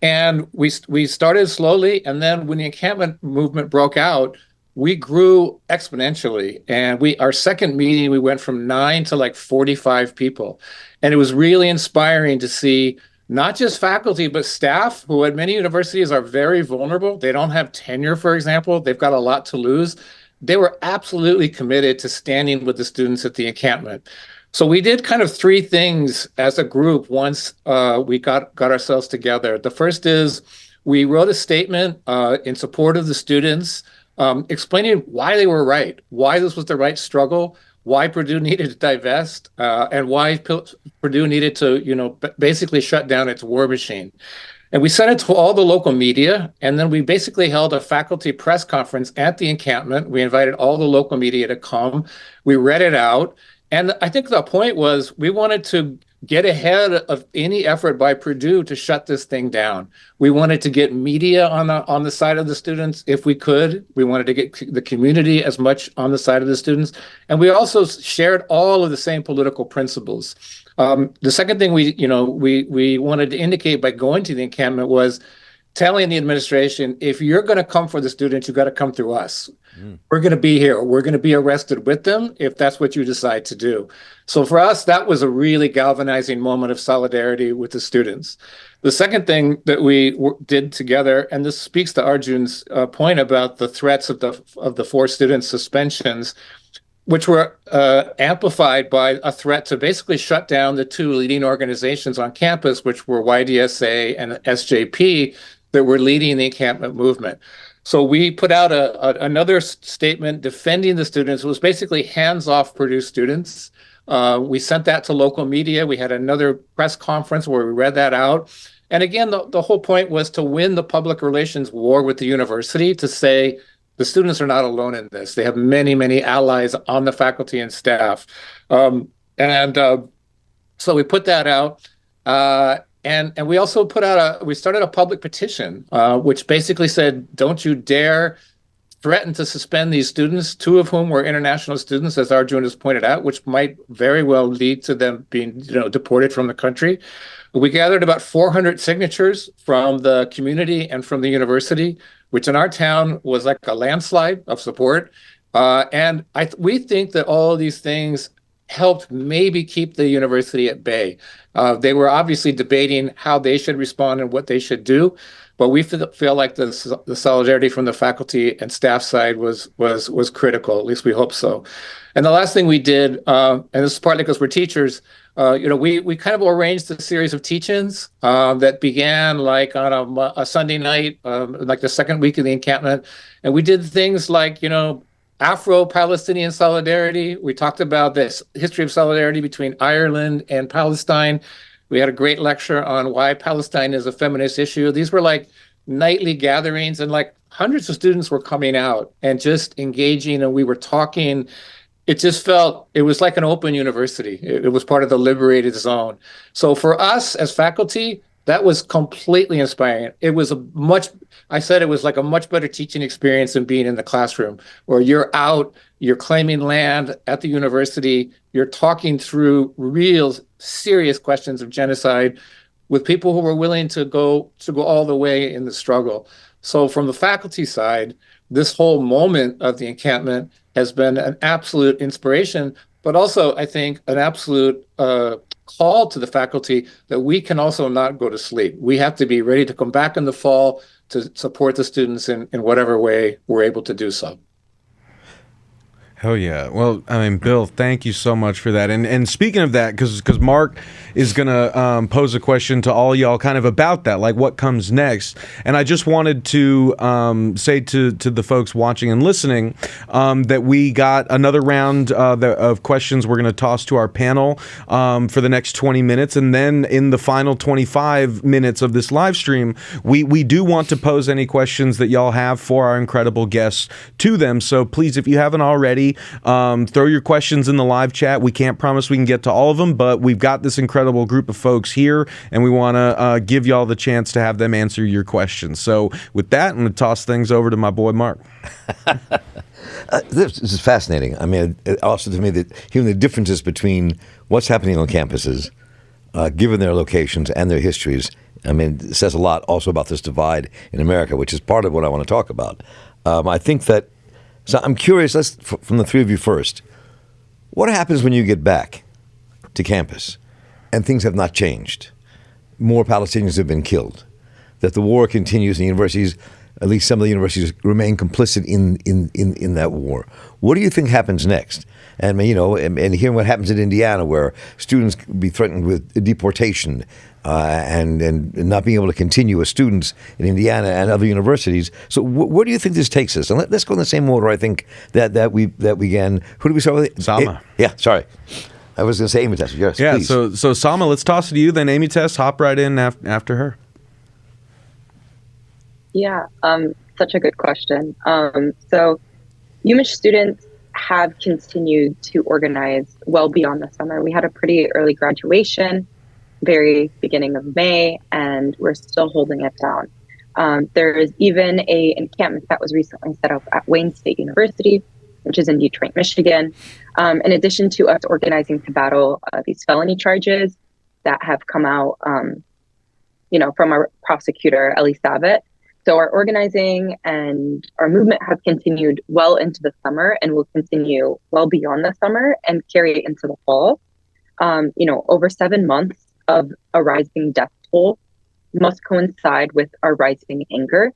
And we started slowly, and then when the encampment movement broke out, we grew exponentially. And our second meeting, we went from 9 to like 45 people. And it was really inspiring to see not just faculty, but staff who at many universities are very vulnerable. They don't have tenure, for example. They've got a lot to lose. They were absolutely committed to standing with the students at the encampment. So we did kind of 3 things as a group once we got ourselves together. The first is we wrote a statement in support of the students, explaining why they were right, why this was the right struggle, why Purdue needed to divest, and why Purdue needed to, basically shut down its war machine. And we sent it to all the local media, and then we basically held a faculty press conference at the encampment. We invited all the local media to come. We read it out, and I think the point was we wanted to get ahead of any effort by Purdue to shut this thing down. We wanted to get media on the side of the students if we could. We wanted to get the community as much on the side of the students, and we also shared all of the same political principles. The second thing we wanted to indicate by going to the encampment was telling the administration, if you're going to come for the students, you've got to come through us. We're going to be here. We're going to be arrested with them if that's what you decide to do. So for us, that was a really galvanizing moment of solidarity with the students. The second thing that we did together, and this speaks to Arjun's point about the threats of the 4 student suspensions, which were amplified by a threat to basically shut down the 2 leading organizations on campus, which were YDSA and SJP, that were leading the encampment movement. So we put out another statement defending the students. It was basically hands-off Purdue students. We sent that to local media. We had another press conference where we read that out. And again, the whole point was to win the public relations war with the university, to say the students are not alone in this. They have many, many allies on the faculty and staff. So we put that out. And we also we started a public petition, which basically said, don't you dare threaten to suspend these students, 2 of whom were international students, as Arjun has pointed out, which might very well lead to them being deported from the country. We gathered about 400 signatures from the community and from the university, which in our town was like a landslide of support. And we think that all of these things helped maybe keep the university at bay. They were obviously debating how they should respond and what they should do, but we feel like the solidarity from the faculty and staff side was critical. At least we hope so. And the last thing we did, and this is partly because we're teachers, we kind of arranged a series of teach-ins that began like on a Sunday night, like the second week of the encampment, and we did things like Afro-Palestinian solidarity. We talked about this history of solidarity between Ireland and Palestine. We had a great lecture on why Palestine is a feminist issue. These were like nightly gatherings, and like hundreds of students were coming out and just engaging, and we were talking. It just it was like an open university. It was part of the liberated zone. So for us as faculty, that was completely inspiring. It was I said it was like a much better teaching experience than being in the classroom, where you're out, you're claiming land at the university, you're talking through real serious questions of genocide with people who were willing to go all the way in the struggle. So from the faculty side, this whole moment of the encampment has been an absolute inspiration, but also I think an absolute call to the faculty that we can also not go to sleep. We have to be ready to come back in the fall to support the students in whatever way we're able to do so. Hell yeah. Well, I mean, Bill, thank you so much for that. And speaking of that, because Marc is going to pose a question to all y'all kind of about that, like what comes next. And I just wanted to say to the folks watching and listening that we got another round of questions we're going to toss to our panel for the next 20 minutes. And then in the final 25 minutes of this live stream, we do want to pose any questions that y'all have for our incredible guests to them. So please, if you haven't already, throw your questions in the live chat. We can't promise we can get to all of them, but we've got this incredible group of folks here, and we want to give y'all the chance to have them answer your questions. So with that, I'm going to toss things over to my boy, Marc. This is fascinating. I mean, also to me, that hearing the differences between what's happening on campuses, given their locations and their histories, I mean, it says a lot also about this divide in America, which is part of what I want to talk about. I think that, so I'm curious, from the three of you first, what happens when you get back to campus and things have not changed? More Palestinians have been killed, that the war continues and universities, at least some of the universities, remain complicit in that war. What do you think happens next? And and hearing what happens in Indiana, where students be threatened with deportation and not being able to continue as students in Indiana and other universities. So where do you think this takes us? And let's go in the same order. I think that we began. Who do we start with? Sama. Yeah, sorry. I was going to say Amy Tess. Yes, yeah. Please. So Sama, let's toss it to you. Then Amy Tess, hop right in after her. Yeah, such a good question. So UMich students have continued to organize well beyond the summer. We had a pretty early graduation, very beginning of May, and we're still holding it down. There is even a encampment that was recently set up at Wayne State University, which is in Detroit, Michigan. In addition to us organizing to battle these felony charges that have come out, from our prosecutor, Ellie Savitt. So our organizing and our movement has continued well into the summer and will continue well beyond the summer and carry into the fall. Over 7 months of a rising death toll must coincide with our rising anger.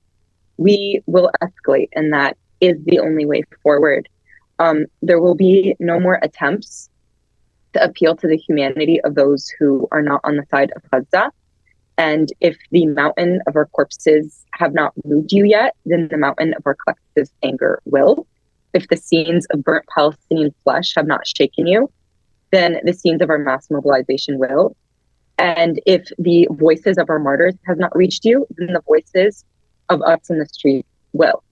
We will escalate, and that is the only way forward. There will be no more attempts to appeal to the humanity of those who are not on the side of Gaza. And if the mountain of our corpses have not moved you yet, then the mountain of our collective anger will. If the scenes of burnt Palestinian flesh have not shaken you, then the scenes of our mass mobilization will. And if the voices of our martyrs have not reached you, then the voices of us in the street will.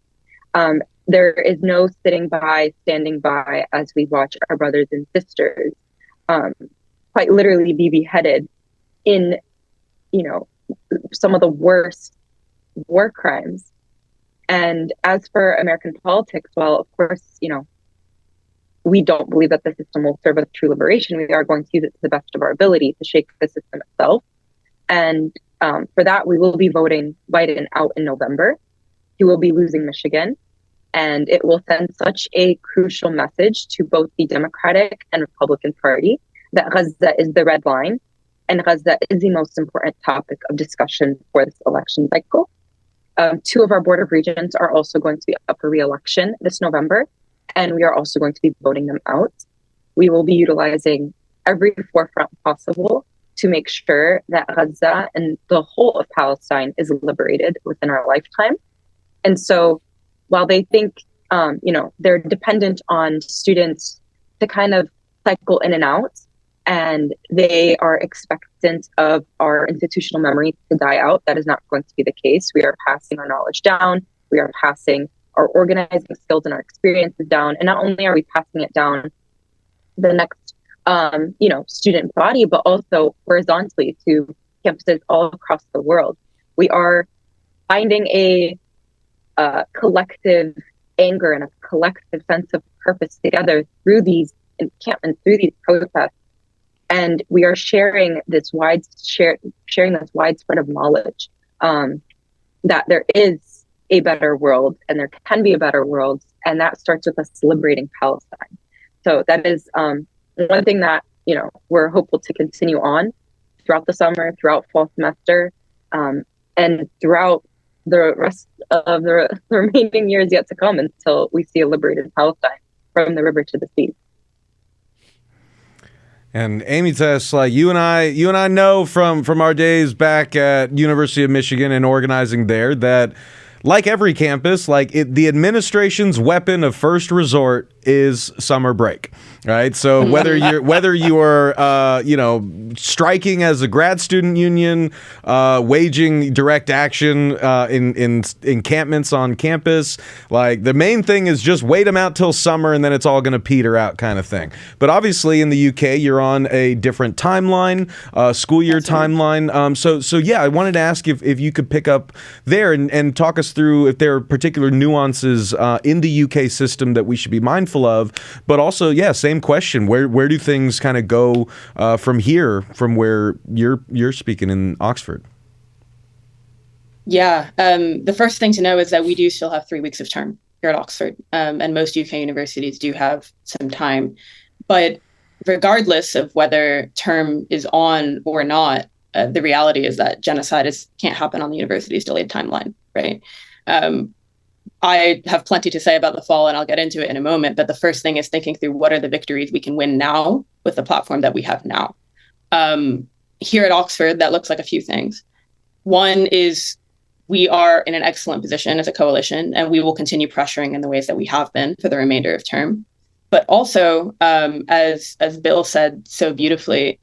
There is no sitting by, standing by as we watch our brothers and sisters quite literally be beheaded in some of the worst war crimes. And as for American politics, well, of course, we don't believe that the system will serve us true liberation. We are going to use it to the best of our ability to shake the system itself. And for that, we will be voting Biden out in November. He will be losing Michigan. And it will send such a crucial message to both the Democratic and Republican Party that Gaza is the red line. And Gaza is the most important topic of discussion for this election cycle. 2 of our Board of Regents are also going to be up for re-election this November, and we are also going to be voting them out. We will be utilizing every forefront possible to make sure that Gaza and the whole of Palestine is liberated within our lifetime. And so while they think, they're dependent on students to kind of cycle in and out, and they are expectant of our institutional memory to die out, that is not going to be the case. We are passing our knowledge down. We are passing our organizing skills and our experiences down. And not only are we passing it down the next, student body, but also horizontally to campuses all across the world. We are finding a collective anger and a collective sense of purpose together through these encampments, through these protests. And we are sharing this widespread of knowledge that there is a better world and there can be a better world. And that starts with us liberating Palestine. So that is one thing that we're hopeful to continue on throughout the summer, throughout fall semester, and throughout the rest of the remaining years yet to come until we see a liberated Palestine from the river to the sea. And Amy Tess, like you and I know from our days back at University of Michigan and organizing there that, like every campus, the administration's weapon of first resort is summer break, right? So whether you are striking as a grad student union, waging direct action in encampments on campus, the main thing is just wait them out till summer and then it's all going to peter out, kind of thing. But obviously in the UK you're on a different timeline, school year timeline. So yeah, I wanted to ask if you could pick up there and talk us through if there are particular nuances in the UK system that we should be mindful of, but also, yeah, same question. Where do things kind of go from here, from where you're speaking in Oxford? Yeah, the first thing to know is that we do still have 3 weeks of term here at Oxford, and most UK universities do have some time. But regardless of whether term is on or not, the reality is that genocide can't happen on the university's delayed timeline, right? I have plenty to say about the fall, and I'll get into it in a moment. But the first thing is thinking through what are the victories we can win now with the platform that we have now. Here at Oxford, that looks like a few things. One is we are in an excellent position as a coalition, and we will continue pressuring in the ways that we have been for the remainder of term. But also, as Bill said so beautifully,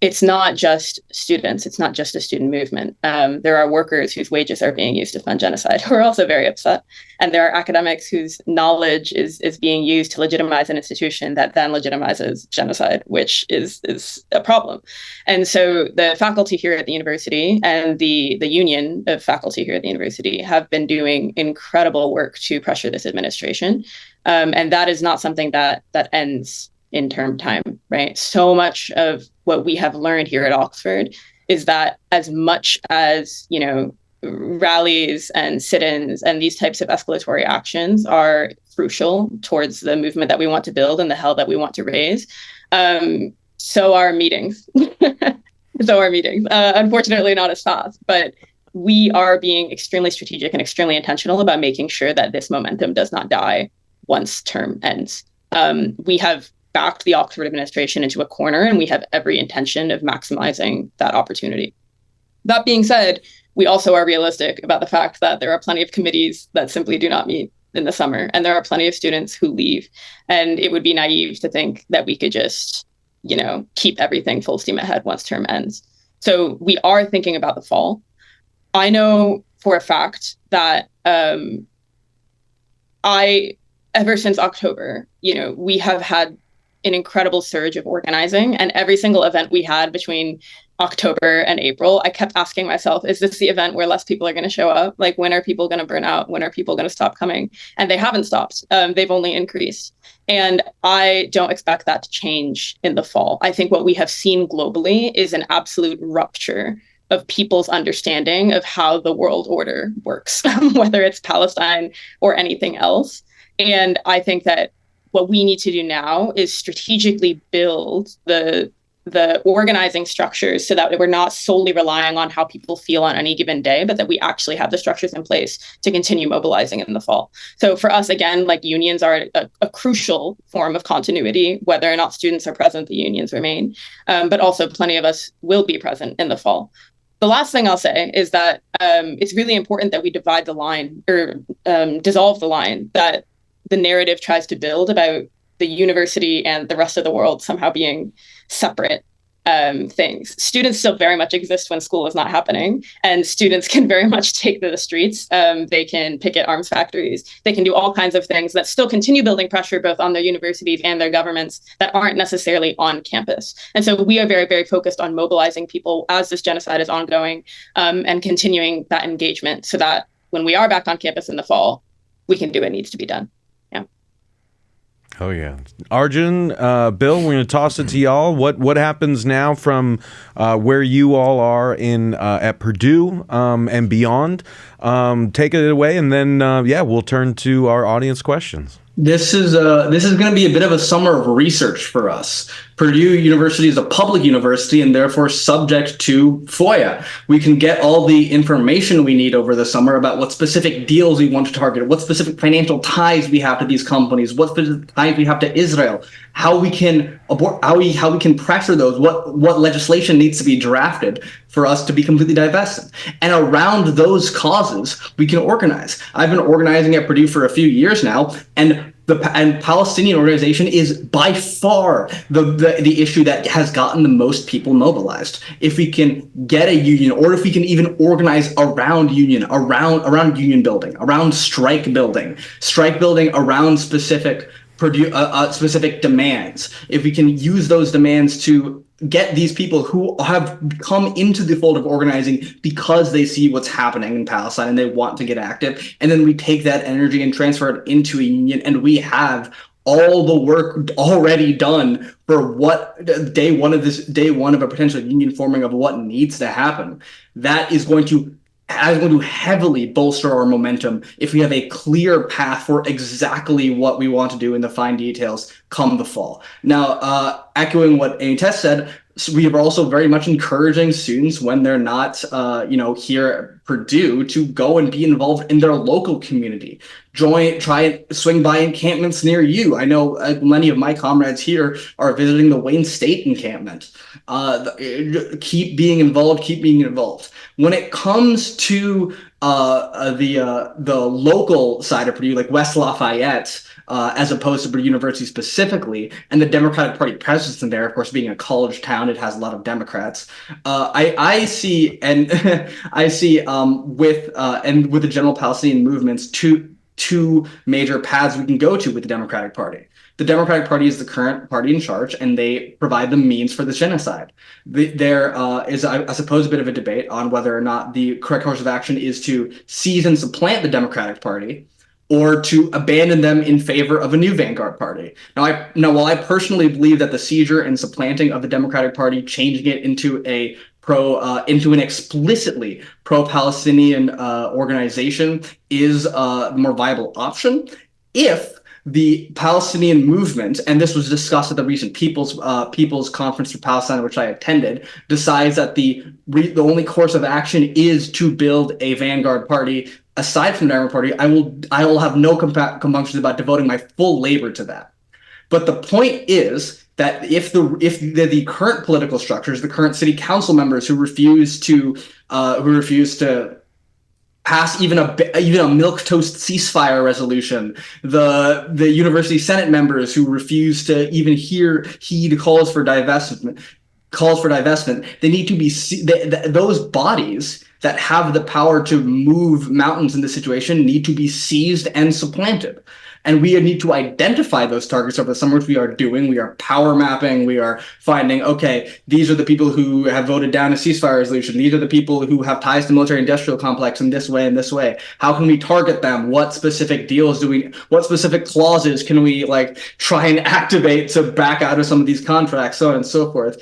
it's not just students. It's not just a student movement. There are workers whose wages are being used to fund genocide who are also very upset. And there are academics whose knowledge is being used to legitimize an institution that then legitimizes genocide, which is a problem. And so the faculty here at the university and the union of faculty here at the university have been doing incredible work to pressure this administration. And that is not something that ends in term time, right? So much of what we have learned here at Oxford is that as much as, rallies and sit-ins and these types of escalatory actions are crucial towards the movement that we want to build and the hell that we want to raise, so are meetings. Unfortunately, not as fast, but we are being extremely strategic and extremely intentional about making sure that this momentum does not die once term ends. We have backed the Oxford administration into a corner, and we have every intention of maximizing that opportunity. That being said, we also are realistic about the fact that there are plenty of committees that simply do not meet in the summer, and there are plenty of students who leave. And it would be naive to think that we could just, keep everything full steam ahead once term ends. So we are thinking about the fall. I know for a fact that ever since October, we have had an incredible surge of organizing, and every single event we had between October and April, I kept asking myself, is this the event where less people are going to show up? When are people going to burn out? When are people going to stop coming? And they haven't stopped. They've only increased. And I don't expect that to change in the fall. I think what we have seen globally is an absolute rupture of people's understanding of how the world order works, whether it's Palestine or anything else. And I think that what we need to do now is strategically build the organizing structures so that we're not solely relying on how people feel on any given day, but that we actually have the structures in place to continue mobilizing in the fall. So for us, again, unions are a crucial form of continuity. Whether or not students are present, the unions remain, but also plenty of us will be present in the fall. The last thing I'll say is that it's really important that we divide the line or dissolve the line that the narrative tries to build about the university and the rest of the world somehow being separate things. Students still very much exist when school is not happening, and students can very much take to the streets. They can picket arms factories. They can do all kinds of things that still continue building pressure both on their universities and their governments that aren't necessarily on campus. And so we are very, very focused on mobilizing people as this genocide is ongoing, and continuing that engagement so that when we are back on campus in the fall, we can do what needs to be done. Oh, yeah. Arjun, Bill, we're going to toss it to y'all. What happens now from where you all are at Purdue and beyond? Take it away, and then, we'll turn to our audience questions. This is going to be a bit of a summer of research for us. Purdue University is a public university and therefore subject to FOIA. We can get all the information we need over the summer about what specific deals we want to target, what specific financial ties we have to these companies, what specific ties we have to Israel, how we can how we can pressure those, what legislation needs to be drafted for us to be completely divested. And around those causes, we can organize. I've been organizing at Purdue for a few years now, and the Palestinian organization is by far the issue that has gotten the most people mobilized. If we can get a union, or if we can even organize around union, around union building, around strike building around specific specific demands, if we can use those demands to get these people who have come into the fold of organizing because they see what's happening in Palestine and they want to get active, and then we take that energy and transfer it into a union, and we have all the work already done for what day one of a potential union forming of what needs to happen. That is going to heavily bolster our momentum if we have a clear path for exactly what we want to do in the fine details come the fall. Now, echoing what Amy Tess said, we are also very much encouraging students when they're not, here at Purdue to go and be involved in their local community. Try and swing by encampments near you. I know many of my comrades here are visiting the Wayne State encampment. Keep being involved. When it comes to the local side of Purdue, like West Lafayette, as opposed to Purdue University specifically, and the Democratic Party presence in there, of course, being a college town, it has a lot of Democrats. I see with the general Palestinian movements two major paths we can go to with the Democratic Party. The Democratic Party is the current party in charge, and they provide the means for the genocide. There is, I suppose, a bit of a debate on whether or not the correct course of action is to seize and supplant the Democratic Party, or to abandon them in favor of a new vanguard party. Now, while I personally believe that the seizure and supplanting of the Democratic Party, changing it into an explicitly pro-Palestinian organization is a more viable option, if the Palestinian movement, and this was discussed at the recent People's Conference for Palestine, which I attended, decides that the only course of action is to build a vanguard party aside from the Democratic Party, I will have no compunctions about devoting my full labor to that. But the point is that if the current political structures, the current city council members who refuse to pass even a milquetoast ceasefire resolution, the university senate members who refuse to even heed calls for divestment, they need to be those bodies that have the power to move mountains in this situation need to be seized and supplanted. And we need to identify those targets over the summer, which we are doing. We are power mapping. We are finding, okay, these are the people who have voted down a ceasefire resolution. These are the people who have ties to the military-industrial complex in this way and this way. How can we target them? What specific what specific clauses can we try and activate to back out of some of these contracts, so on and so forth.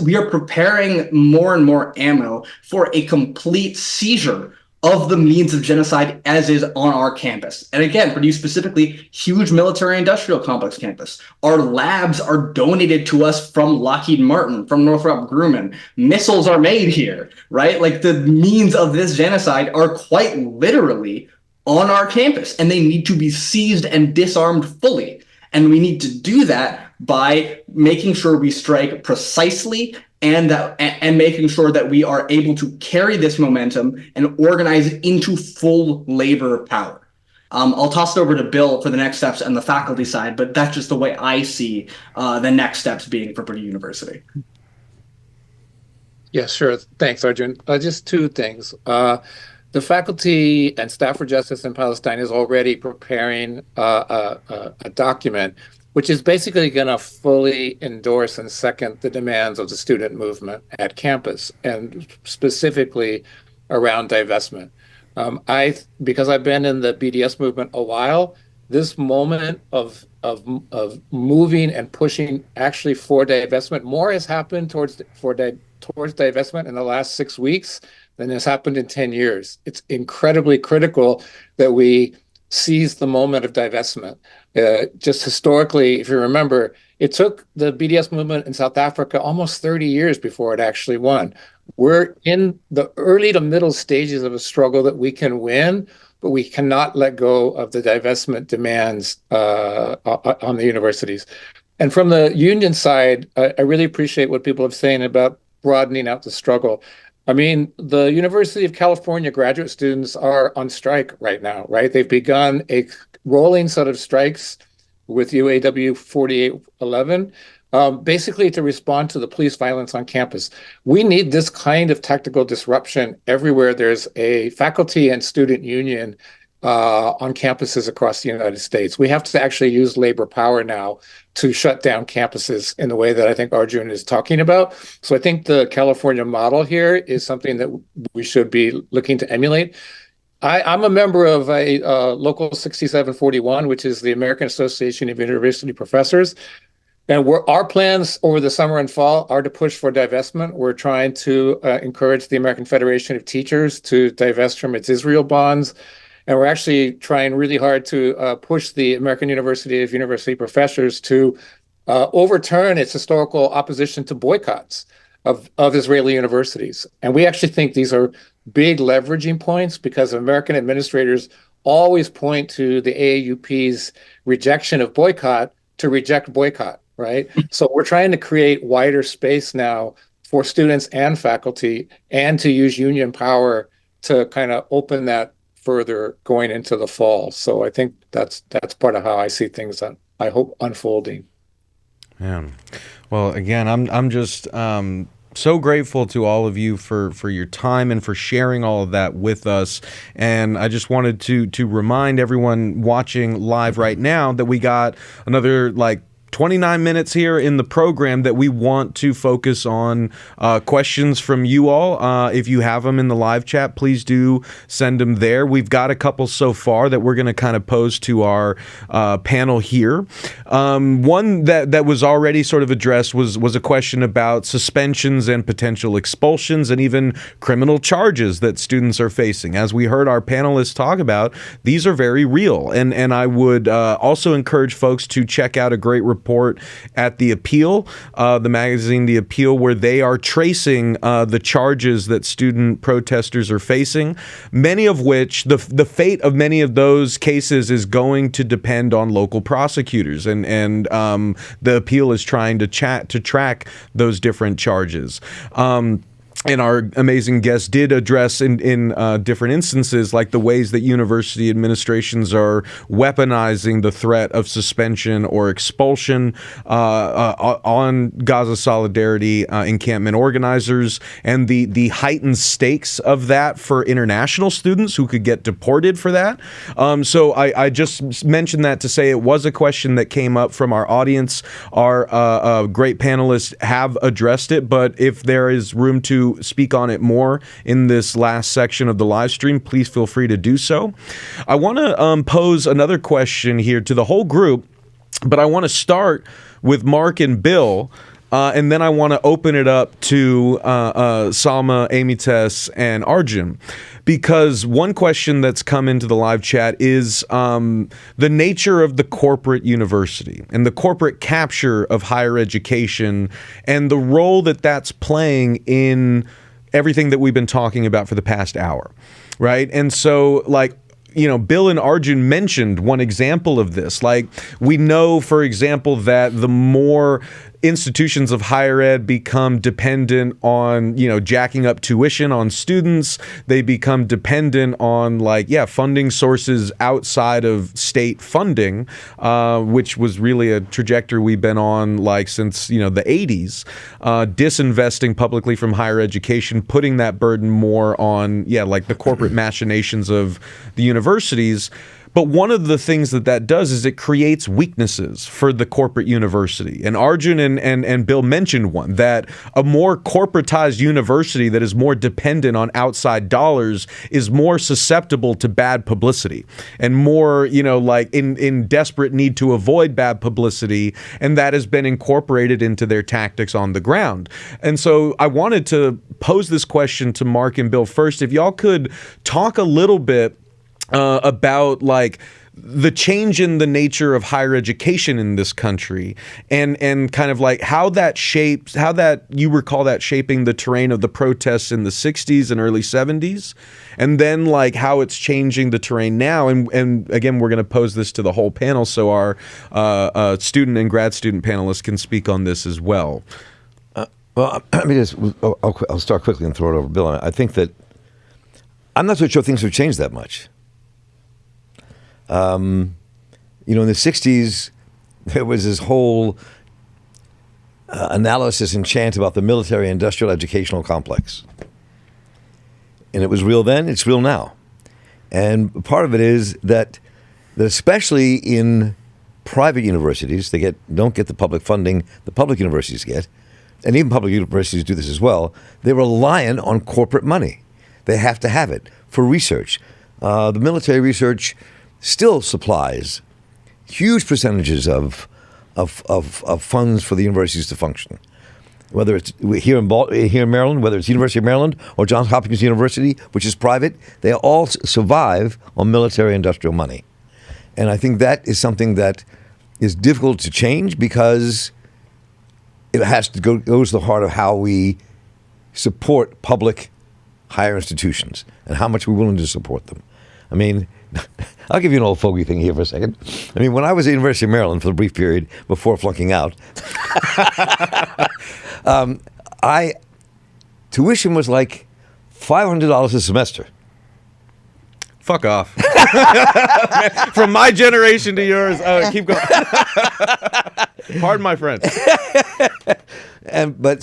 We are preparing more and more ammo for a complete seizure of the means of genocide as is on our campus. And again, Purdue specifically, huge military-industrial complex campus. Our labs are donated to us from Lockheed Martin, from Northrop Grumman. Missiles are made here, right? The means of this genocide are quite literally on our campus, and they need to be seized and disarmed fully. And we need to do that by making sure we strike precisely and making sure that we are able to carry this momentum and organize it into full labor power. I'll toss it over to Bill for the next steps and the faculty side, but that's just the way I see the next steps being for Purdue University. Yeah, sure. Thanks, Arjun. Just two things. The Faculty and Staff for Justice in Palestine is already preparing a document which is basically going to fully endorse and second the demands of the student movement at campus, and specifically around divestment. Because I've been in the BDS movement a while, this moment of moving and pushing actually for divestment, more has happened towards divestment in the last 6 weeks than has happened in 10 years. It's incredibly critical that we seized the moment of divestment. Just historically, if you remember, it took the BDS movement in South Africa almost 30 years before it actually won. We're in the early to middle stages of a struggle that we can win, but we cannot let go of the divestment demands on the universities. And from the union side, I really appreciate what people have saying about broadening out the struggle. I mean, the University of California graduate students are on strike right now, right? They've begun a rolling set of strikes with UAW 4811, basically to respond to the police violence on campus. We need this kind of tactical disruption everywhere there's a faculty and student union on campuses across the United States. We have to actually use labor power now to shut down campuses in the way that I think Arjun is talking about. So I think the California model here is something that we should be looking to emulate. I'm a member of a local 6741, which is the American Association of University Professors. And our plans over the summer and fall are to push for divestment. We're trying to encourage the American Federation of Teachers to divest from its Israel bonds. And we're actually trying really hard to push the American University of University Professors to overturn its historical opposition to boycotts of Israeli universities. And we actually think these are big leveraging points because American administrators always point to the AAUP's rejection of boycott to reject boycott, right? So we're trying to create wider space now for students and faculty and to use union power to kind of open that further going into the fall. So I think that's part of how I see things that I hope unfolding. Yeah. Well, again, I'm just so grateful to all of you for your time and for sharing all of that with us. And I just wanted to remind everyone watching live right now that we got another 29 minutes here in the program that we want to focus on questions from you all. If you have them in the live chat, please do send them there. We've got a couple so far that we're going to kind of pose to our panel here. One that was already sort of addressed was a question about suspensions and potential expulsions and even criminal charges that students are facing. As we heard our panelists talk about, these are very real. And I would also encourage folks to check out a great report at The Appeal, the magazine The Appeal, where they are tracing the charges that student protesters are facing, many of which, the fate of many of those cases is going to depend on local prosecutors. And The Appeal is trying to track those different charges. And our amazing guest did address in different instances, like the ways that university administrations are weaponizing the threat of suspension or expulsion on Gaza Solidarity encampment organizers, and the heightened stakes of that for international students who could get deported for that. So I just mentioned that to say it was a question that came up from our audience. Our great panelists have addressed it, but if there is room to speak on it more in this last section of the live stream, please feel free to do so. I want to pose another question here to the whole group, but I want to start with Marc and Bill, and then I want to open it up to Salma, Amites, and Arjun. Because one question that's come into the live chat is the nature of the corporate university and the corporate capture of higher education and the role that that's playing in everything that we've been talking about for the past hour, right? And so, Bill and Arjun mentioned one example of this. We know, for example, that the more institutions of higher ed become dependent on, jacking up tuition on students, they become dependent on funding sources outside of state funding, which was really a trajectory we've been on since, the 80s, disinvesting publicly from higher education, putting that burden more on, the corporate machinations of the universities. But one of the things that does is it creates weaknesses for the corporate university. And Arjun and Bill mentioned one, that a more corporatized university that is more dependent on outside dollars is more susceptible to bad publicity and more, in desperate need to avoid bad publicity. And that has been incorporated into their tactics on the ground. And so I wanted to pose this question to Marc and Bill first. If y'all could talk a little bit about the change in the nature of higher education in this country, and kind of like how that you recall that shaping the terrain of the protests in the 60s and early 70s, and then like how it's changing the terrain now. And again, we're going to pose this to the whole panel so our student and grad student panelists can speak on this as well. Well, I mean, I'll start quickly and throw it over to Bill. I think that I'm not so sure things have changed that much. In the 60s, there was this whole analysis and chant about the military-industrial educational complex. And it was real then, it's real now. And part of it is that especially in private universities, they don't get the public funding the public universities get, and even public universities do this as well. They're reliant on corporate money. They have to have it for research. The military research still supplies huge percentages of funds for the universities to function. Whether it's here in Maryland, whether it's University of Maryland or Johns Hopkins University, which is private, they all survive on military-industrial money. And I think that is something that is difficult to change because it has to goes to the heart of how we support public higher institutions and how much we're willing to support them. I mean, I'll give you an old fogey thing here for a second. I mean, when I was at the University of Maryland for the brief period before flunking out, tuition was like $500 a semester. Fuck off. From my generation to yours. Keep going. Pardon my French. But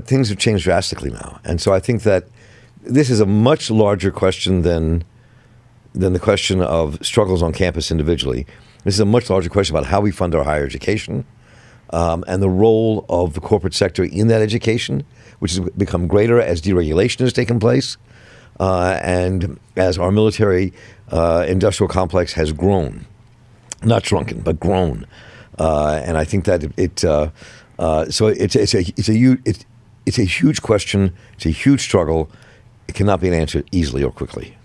things have changed drastically now. And so I think that this is a much larger question than the question of struggles on campus individually. This is a much larger question about how we fund our higher education and the role of the corporate sector in that education, which has become greater as deregulation has taken place and as our military industrial complex has grown, not shrunken, but grown. And I think that so it's a huge question. It's a huge struggle. It cannot be answered easily or quickly.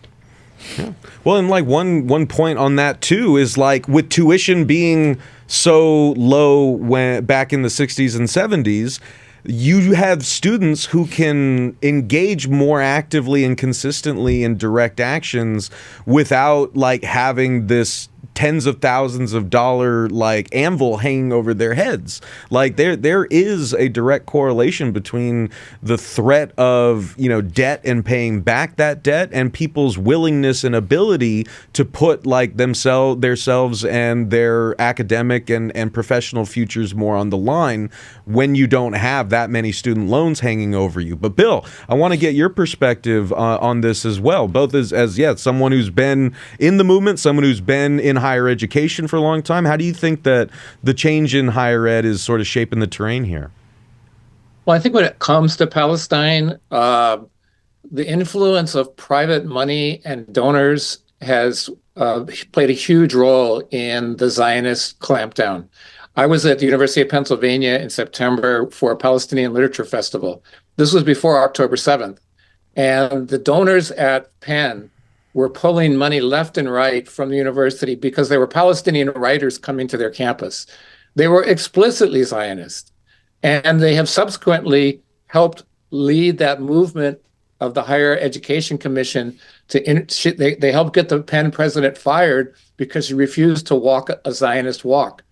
Yeah. Well, and like one point on that too is like with tuition being so low back in the 60s and 70s, you have students who can engage more actively and consistently in direct actions without like having this tens of thousands of dollar like anvil hanging over their heads. Like there is a direct correlation between the threat of, debt and paying back that debt and people's willingness and ability to put like themselves and their academic and professional futures more on the line when you don't have that many student loans hanging over you. But Bill, I want to get your perspective on this as well, both as someone who's been in the movement, someone who's been in higher education for a long time. How do you think that the change in higher ed is sort of shaping the terrain here? Well, I think when it comes to Palestine, the influence of private money and donors has played a huge role in the Zionist clampdown. I was at the University of Pennsylvania in September for a Palestinian Literature Festival. This was before October 7th. And the donors at Penn were pulling money left and right from the university because there were Palestinian writers coming to their campus. They were explicitly Zionist, and they have subsequently helped lead that movement of the Higher Education Commission. They helped get the Penn president fired because she refused to walk a Zionist walk,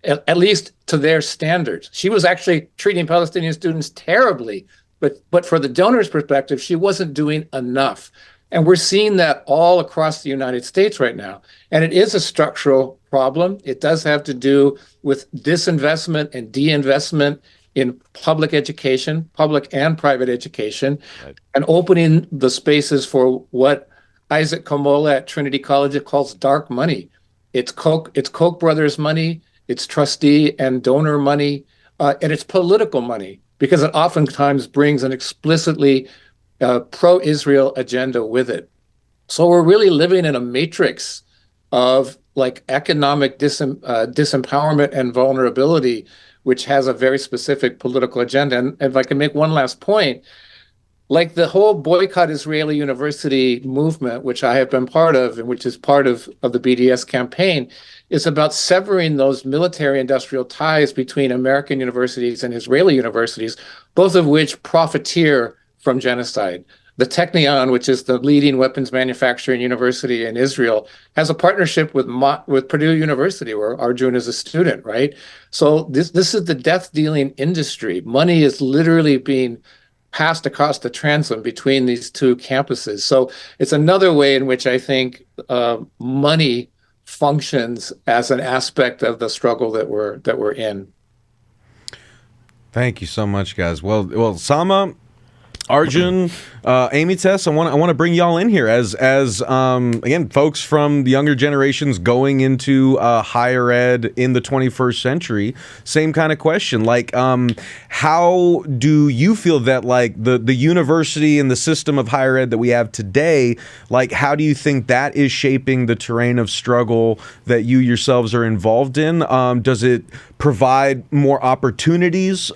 at least to their standards. She was actually treating Palestinian students terribly, but for the donors' perspective, she wasn't doing enough. And we're seeing that all across the United States right now. And it is a structural problem. It does have to do with disinvestment and deinvestment in public education, public and private education, right, and opening the spaces for what Isaac Komola at Trinity College calls dark money. It's Koch brothers money, it's trustee and donor money, and it's political money, because it oftentimes brings an explicitly pro-Israel agenda with it. So we're really living in a matrix of like economic disempowerment and vulnerability, which has a very specific political agenda. And if I can make one last point, like the whole boycott Israeli university movement, which I have been part of and which is part of the BDS campaign, is about severing those military industrial ties between American universities and Israeli universities, both of which profiteer from genocide. The Technion, which is the leading weapons manufacturing university in Israel, has a partnership with Purdue University, where Arjun is a student, right? So this is the death dealing industry. Money is literally being passed across the transom between these two campuses. So it's another way in which I think money functions as an aspect of the struggle that we're in. Thank you so much, guys. Well, Sama, Arjun, Amy, Tess, I want to bring y'all in here as again, folks from the younger generations going into higher ed in the 21st century. Same kind of question. Like, how do you feel that like the university and the system of higher ed that we have today, like how do you think that is shaping the terrain of struggle that you yourselves are involved in? Does it provide more opportunities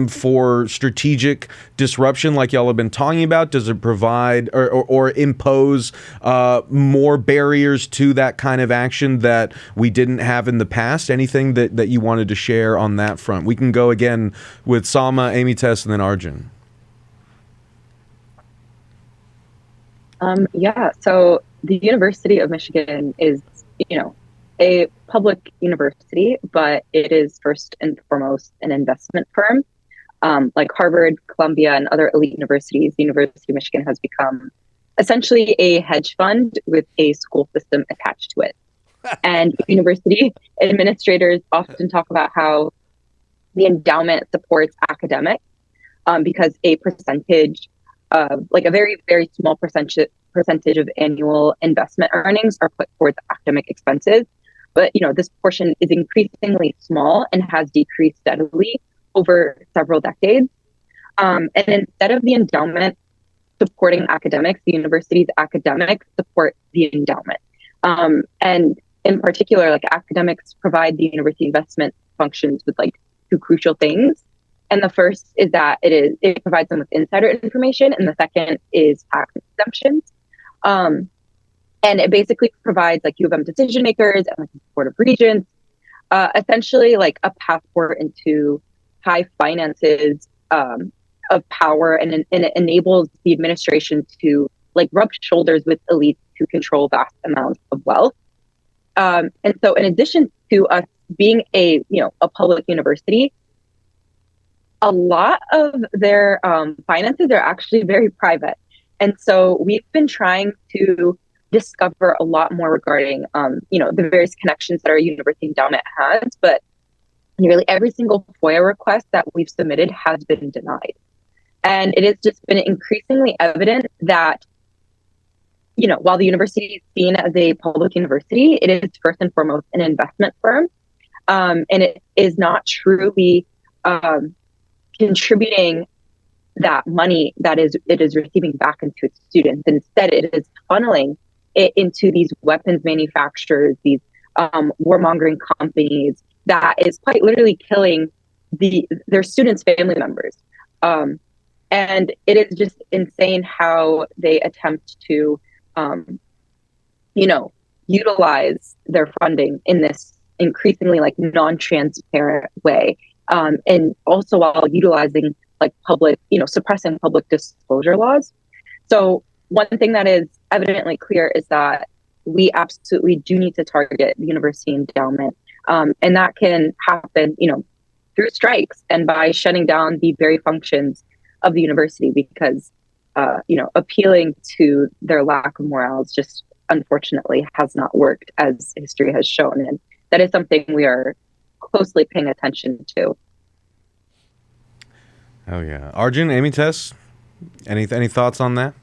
for strategic disruption like y'all have been talking about? Does it provide or impose more barriers to that kind of action that we didn't have in the past? Anything that you wanted to share on that front? We can go again with Salma, Amy, Tess, and then Arjun. Yeah, so the University of Michigan is, a public university, but it is first and foremost an investment firm. Like Harvard, Columbia, and other elite universities, the University of Michigan has become essentially a hedge fund with a school system attached to it. And university administrators often talk about how the endowment supports academics because a percentage of, like a very, very small percentage of annual investment earnings are put towards academic expenses. But, this portion is increasingly small and has decreased steadily over several decades. And instead of the endowment supporting academics, the university's academics support the endowment. And in particular, like academics provide the university investment functions with like two crucial things. And the first is that it provides them with insider information, and the second is tax exemptions. And it basically provides like U of M decision makers and like the board of regents, essentially like a passport into high finances of power, and it enables the administration to like rub shoulders with elites who control vast amounts of wealth. And so in addition to us being a public university, a lot of their finances are actually very private. And so we've been trying to discover a lot more regarding, the various connections that our university endowment has, but nearly every single FOIA request that we've submitted has been denied. And it has just been increasingly evident that, while the university is seen as a public university, it is first and foremost an investment firm. And it is not truly contributing that money that it is receiving back into its students. Instead, it is funneling it into these weapons manufacturers, these warmongering companies, that is quite literally killing their students' family members. And it is just insane how they attempt to, utilize their funding in this increasingly like non-transparent way. And also while utilizing like public, suppressing public disclosure laws. So one thing that is evidently clear is that we absolutely do need to target the university endowment. And that can happen, through strikes and by shutting down the very functions of the university, because, appealing to their lack of morals just unfortunately has not worked, as history has shown. And that is something we are closely paying attention to. Oh yeah. Arjun, Amy, Tess, any thoughts on that?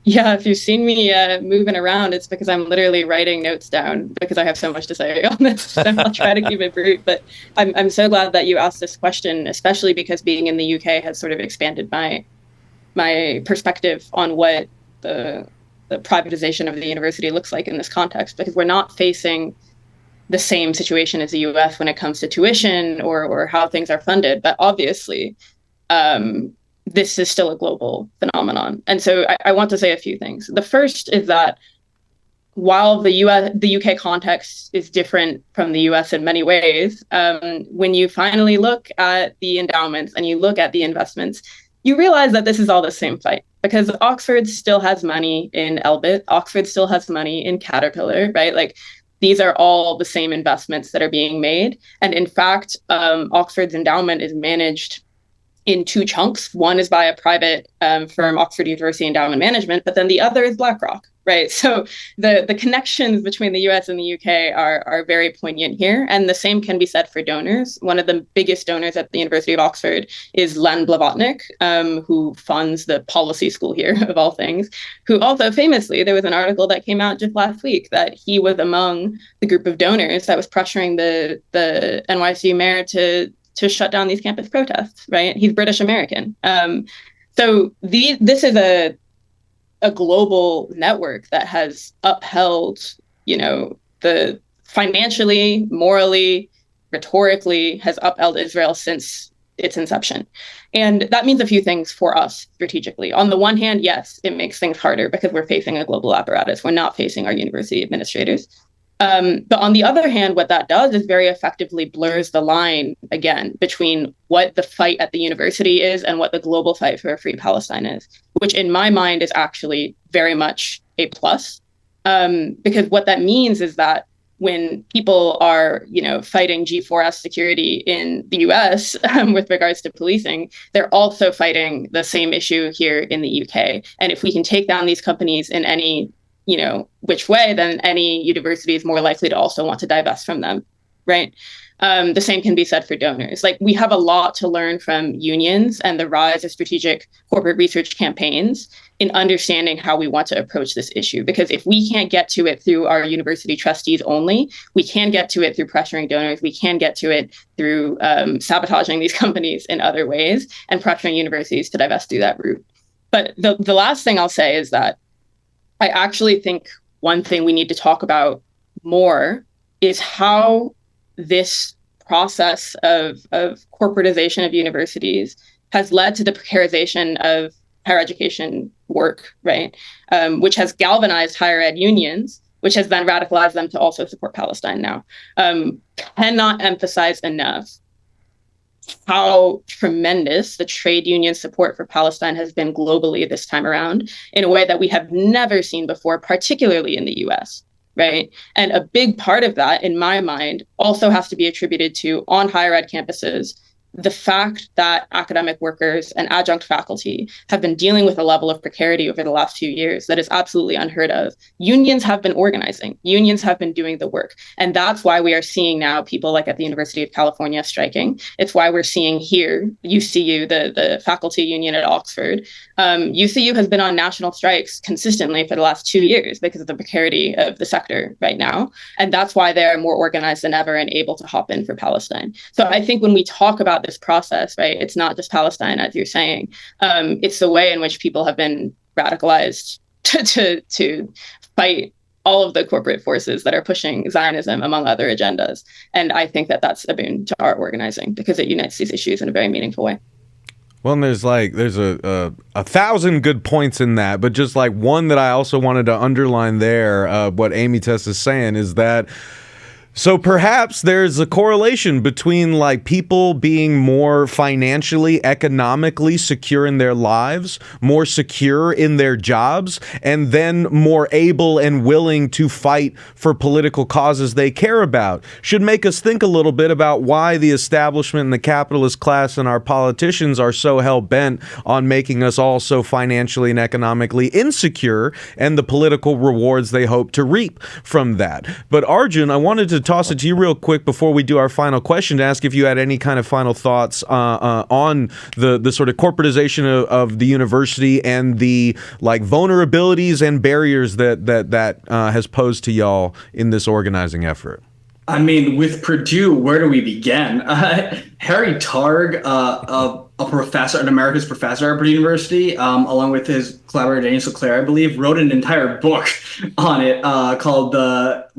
Yeah, if you've seen me moving around, it's because I'm literally writing notes down because I have so much to say on this. So I'll try to keep it brief. But I'm so glad that you asked this question, especially because being in the UK has sort of expanded my perspective on what the privatization of the university looks like in this context, because we're not facing the same situation as the US when it comes to tuition or how things are funded. But obviously, this is still a global phenomenon. And so I want to say a few things. The first is that while the UK context is different from the US in many ways, when you finally look at the endowments and you look at the investments, you realize that this is all the same fight, because Oxford still has money in Elbit, Oxford still has money in Caterpillar, right? Like, these are all the same investments that are being made. And in fact, Oxford's endowment is managed in two chunks. One is by a private firm, Oxford University Endowment Management, but then the other is BlackRock, right? So the connections between the US and the UK are very poignant here. And the same can be said for donors. One of the biggest donors at the University of Oxford is Len Blavatnik, who funds the policy school here, of all things, who also famously, there was an article that came out just last week that he was among the group of donors that was pressuring the NYSU mayor to shut down these campus protests, right? He's British American. So this is a global network that has upheld, the financially, morally, rhetorically has upheld Israel since its inception. And that means a few things for us strategically. On the one hand, yes, it makes things harder because we're facing a global apparatus. We're not facing our university administrators. But on the other hand, what that does is very effectively blurs the line, again, between what the fight at the university is and what the global fight for a free Palestine is, which in my mind is actually very much a plus. Because what that means is that when people are, fighting G4S security in the US with regards to policing, they're also fighting the same issue here in the UK. And if we can take down these companies in any which way, then any university is more likely to also want to divest from them, right? The same can be said for donors. Like, we have a lot to learn from unions and the rise of strategic corporate research campaigns in understanding how we want to approach this issue. Because if we can't get to it through our university trustees only, we can get to it through pressuring donors. We can get to it through sabotaging these companies in other ways and pressuring universities to divest through that route. But the last thing I'll say is that I actually think one thing we need to talk about more is how this process of corporatization of universities has led to the precarization of higher education work, right? Which has galvanized higher ed unions, which has then radicalized them to also support Palestine now. Cannot emphasize enough how tremendous the trade union support for Palestine has been globally this time around in a way that we have never seen before, particularly in the US, right? And a big part of that, in my mind, also has to be attributed to, on higher ed campuses, the fact that academic workers and adjunct faculty have been dealing with a level of precarity over the last few years that is absolutely unheard of. Unions have been organizing. Unions have been doing the work. And that's why we are seeing now people like at the University of California striking. It's why we're seeing here, UCU, the faculty union at Oxford. UCU has been on national strikes consistently for the last 2 years because of the precarity of the sector right now. And that's why they're more organized than ever and able to hop in for Palestine. So I think when we talk about this process, right, it's not just Palestine, as you're saying. It's the way in which people have been radicalized to fight all of the corporate forces that are pushing Zionism, among other agendas. And I think that that's a boon to our organizing because it unites these issues in a very meaningful way. Well, and there's a thousand good points in that, but just like one that I also wanted to underline there, what Amy Tess is saying is that so perhaps there's a correlation between like people being more financially, economically secure in their lives, more secure in their jobs, and then more able and willing to fight for political causes they care about. Should make us think a little bit about why the establishment and the capitalist class and our politicians are so hell-bent on making us all so financially and economically insecure and the political rewards they hope to reap from that. But Arjun, I wanted to toss it to you real quick before we do our final question to ask if you had any kind of final thoughts on the sort of corporatization of the university and the like vulnerabilities and barriers that has posed to y'all in this organizing effort. I mean, with Purdue, where do we begin? Harry Targ, professor, an emeritus professor at Purdue University, along with his collaborator Daniel Sinclair, I believe, wrote an entire book on it called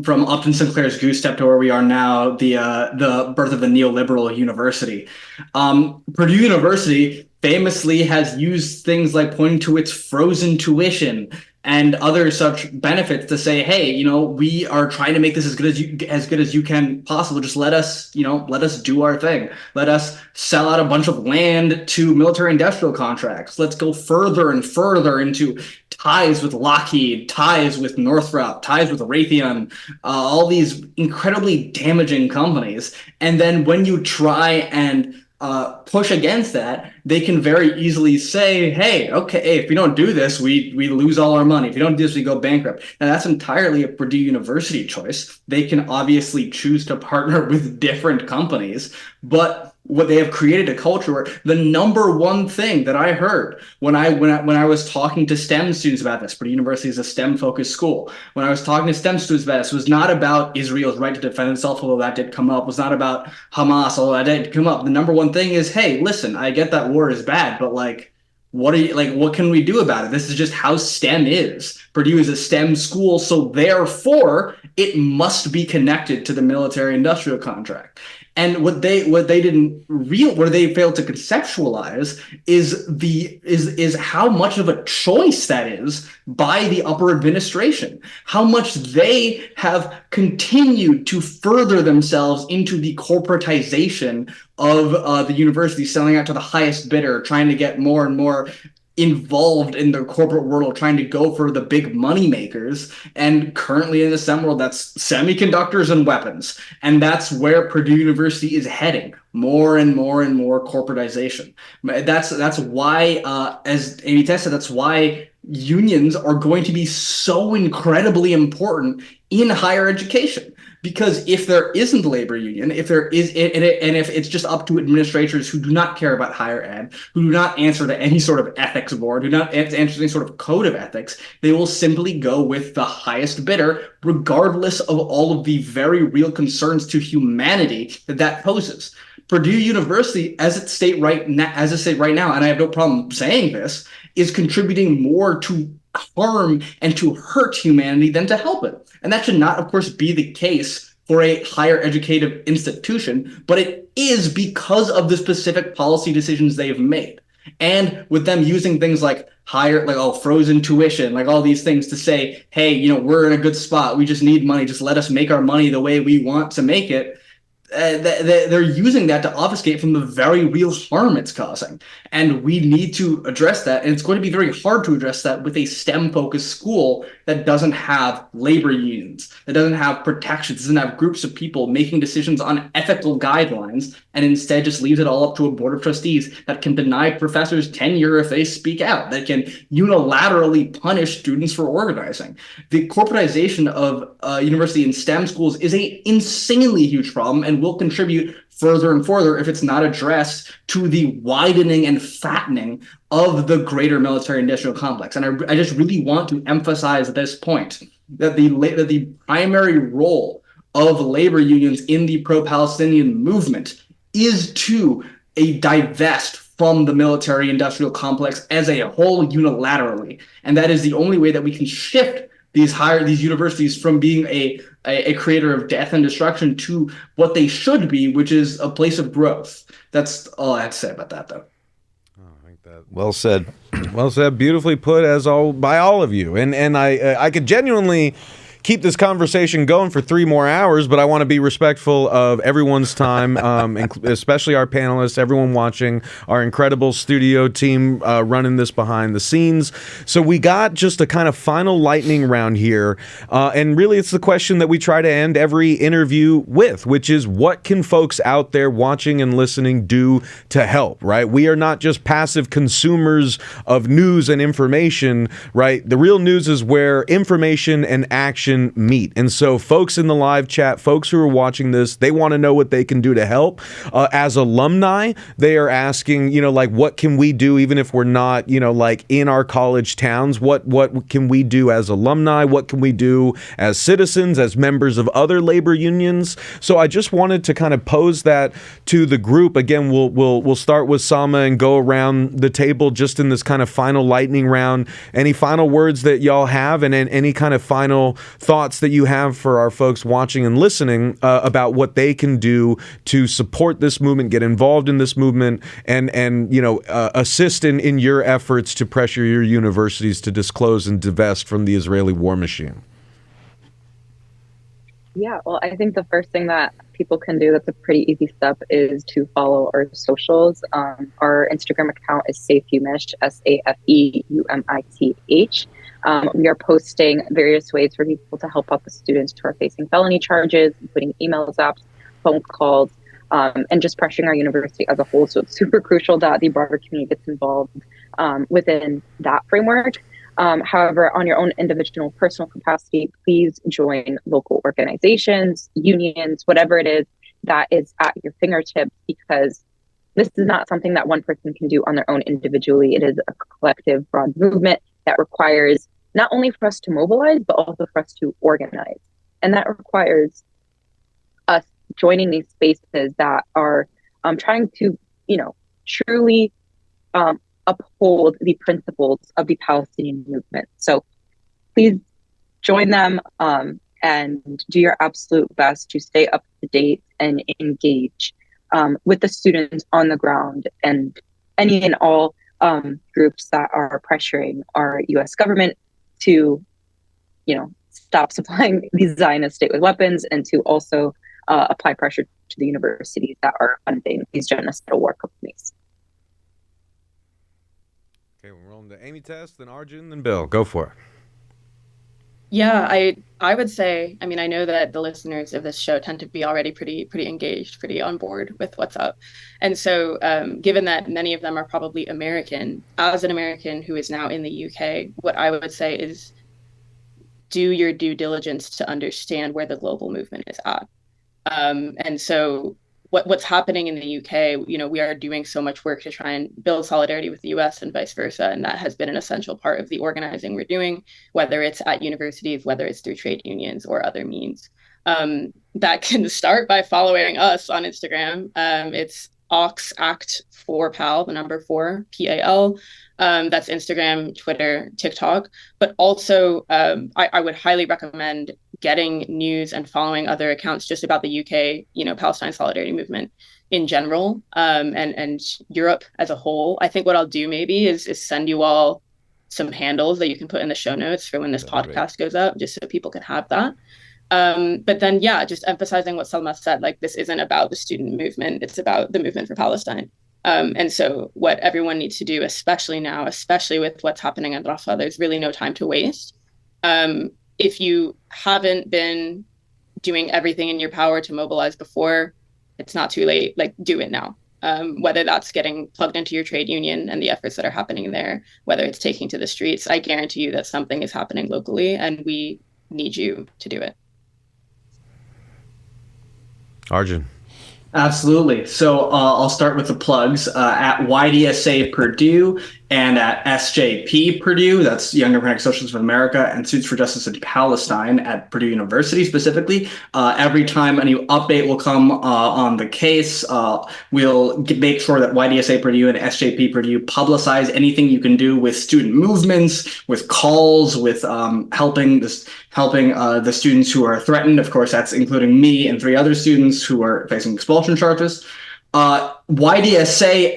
"From Upton Sinclair's Goose Step to Where We Are Now: The Birth of a Neoliberal University." Purdue University famously has used things like pointing to its frozen tuition and other such benefits to say, hey, we are trying to make this as good as you can possibly. Just let us do our thing. Let us sell out a bunch of land to military industrial contracts. Let's go further and further into ties with Lockheed, ties with Northrop, ties with Raytheon, all these incredibly damaging companies. And then when you try and push against that, they can very easily say, hey, okay, if we don't do this, we lose all our money. If we don't do this, we go bankrupt. And that's entirely a Purdue University choice. They can obviously choose to partner with different companies, but what they have created a culture where the number one thing that I heard when I was talking to STEM students about this, Purdue University is a STEM-focused school. When I was talking to STEM students about this, was not about Israel's right to defend itself, although that did come up. Was not about Hamas, although that did come up. The number one thing is, hey, listen, I get that war is bad, but what can we do about it? This is just how STEM is. Purdue is a STEM school, so therefore it must be connected to the military industrial contract. And what they failed to conceptualize is how much of a choice that is by the upper administration, how much they have continued to further themselves into the corporatization of the university, selling out to the highest bidder, trying to get more and more involved in the corporate world, trying to go for the big money makers. And currently in the STEM world, that's semiconductors and weapons. And that's where Purdue University is heading, more and more and more corporatization. That's why, as Amy said, that's why unions are going to be so incredibly important in higher education. Because if there isn't a labor union, if it's just up to administrators who do not care about higher ed, who do not answer to any sort of ethics board, who do not answer to any sort of code of ethics, they will simply go with the highest bidder, regardless of all of the very real concerns to humanity that poses. Purdue University, as it state right now, and I have no problem saying this, is contributing more to harm and to hurt humanity than to help it. And that should not, of course, be the case for a higher educative institution, but it is because of the specific policy decisions they've made. And with them using things like frozen tuition, like all these things to say, hey, we're in a good spot. We just need money. Just let us make our money the way we want to make it. They're using that to obfuscate from the very real harm it's causing. And we need to address that. And it's going to be very hard to address that with a STEM-focused school that doesn't have labor unions, that doesn't have protections, doesn't have groups of people making decisions on ethical guidelines, and instead just leaves it all up to a board of trustees that can deny professors tenure if they speak out, that can unilaterally punish students for organizing. The corporatization of university and STEM schools is an insanely huge problem and will contribute further and further if it's not addressed to the widening and fattening of the greater military industrial complex. And I just really want to emphasize this point, that the primary role of labor unions in the pro-Palestinian movement is to divest from the military industrial complex as a whole unilaterally. And that is the only way that we can shift these universities from being a creator of death and destruction to what they should be, which is a place of growth. That's all I have to say about that, though. Well said. Well said. Beautifully put, by all of you. And I could genuinely keep this conversation going for 3 more hours, but I want to be respectful of everyone's time, especially our panelists, everyone watching, our incredible studio team running this behind the scenes. So we got just a kind of final lightning round here, and really it's the question that we try to end every interview with, which is, what can folks out there watching and listening do to help, right? We are not just passive consumers of news and information, right? The real news is where information and action nation meet. And so folks in the live chat, folks who are watching this, they want to know what they can do to help. As alumni, they are asking, like, what can we do, even if we're not, like in our college towns? What can we do as alumni? What can we do as citizens, as members of other labor unions? So I just wanted to kind of pose that to the group. Again, we'll start with Salma and go around the table just in this kind of final lightning round. Any final words that y'all have, and any kind of final thoughts that you have for our folks watching and listening about what they can do to support this movement, get involved in this movement, and assist in your efforts to pressure your universities to disclose and divest from the Israeli war machine? Yeah, well, I think the first thing that people can do that's a pretty easy step is to follow our socials. Our Instagram account is Safe UMich, SAFEUMITH. We are posting various ways for people to help out the students who are facing felony charges, including emails, apps, phone calls, and just pressuring our university as a whole. So it's super crucial that the broader community gets involved within that framework. However, on your own individual personal capacity, please join local organizations, unions, whatever it is that is at your fingertips, because this is not something that one person can do on their own individually. It is a collective, broad movement that requires not only for us to mobilize, but also for us to organize. And that requires us joining these spaces that are trying to, truly uphold the principles of the Palestinian movement. So please join them and do your absolute best to stay up to date and engage with the students on the ground and any and all groups that are pressuring our U.S. government to, stop supplying the Zionist state with weapons, and to also apply pressure to the universities that are funding these genocidal war companies. Okay, we're rolling to Amy Tess, then Arjun, then Bill. Go for it. Yeah, I would say, I know that the listeners of this show tend to be already pretty engaged, pretty on board with what's up. And so given that many of them are probably American, as an American who is now in the UK, what I would say is do your due diligence to understand where the global movement is at. And so what's happening in the UK, we are doing so much work to try and build solidarity with the US and vice versa. And that has been an essential part of the organizing we're doing, whether it's at universities, whether it's through trade unions or other means. That can start by following us on Instagram. It's AUXACT4PAL, the number 4, PAL. That's Instagram, Twitter, TikTok. But also, I would highly recommend getting news and following other accounts just about the UK, Palestine solidarity movement in general, and Europe as a whole. I think what I'll do maybe is send you all some handles that you can put in the show notes for when this podcast goes up, just so people can have that. But then, just emphasizing what Salma said, like, this isn't about the student movement, it's about the movement for Palestine. And so what everyone needs to do, especially now, especially with what's happening in Rafah, there's really no time to waste. If you haven't been doing everything in your power to mobilize before, it's not too late. Like, do it now. Whether that's getting plugged into your trade union and the efforts that are happening there, whether it's taking to the streets, I guarantee you that something is happening locally, and we need you to do it. Arjun. Absolutely. So I'll start with the plugs at YDSA Purdue and at SJP Purdue, that's Young Democratic Socialists of America, and Students for Justice in Palestine at Purdue University specifically. Every time a new update will come on the case, we'll make sure that YDSA Purdue and SJP Purdue publicize anything you can do with student movements, with calls, with helping the students who are threatened. Of course, that's including me and 3 other students who are facing expulsion charges. YDSA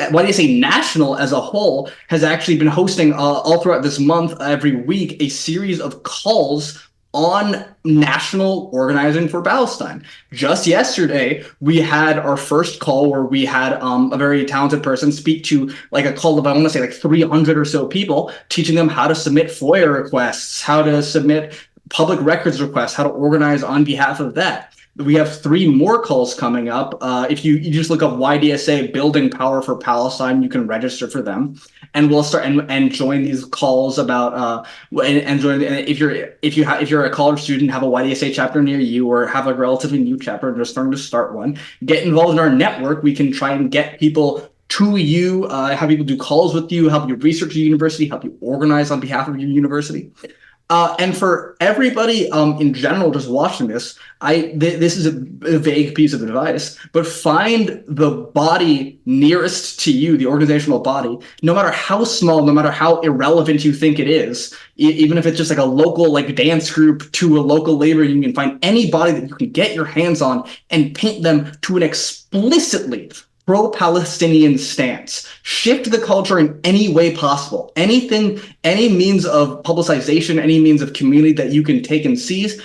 National as a whole has actually been hosting all throughout this month, every week, a series of calls on national organizing for Palestine. Just yesterday, we had our first call where we had a very talented person speak to like a call of, I want to say, like 300 or so people, teaching them how to submit FOIA requests, how to submit public records requests, how to organize on behalf of that. We have 3 more calls coming up. If you just look up YDSA Building Power for Palestine, you can register for them, and we'll start and join these calls about and join. And if you're a college student, have a YDSA chapter near you, or have a relatively new chapter and just starting to start one, get involved in our network. We can try and get people to you, have people do calls with you, help you research your university, help you organize on behalf of your university. And for everybody in general just watching this, this is a vague piece of advice, but find the body nearest to you, the organizational body, no matter how small, no matter how irrelevant you think it is, even if it's just like a local like dance group to a local labor union, find any body that you can get your hands on and paint them to an explicitly pro-Palestinian stance. Shift the culture in any way possible. Anything, any means of publicization, any means of community that you can take and seize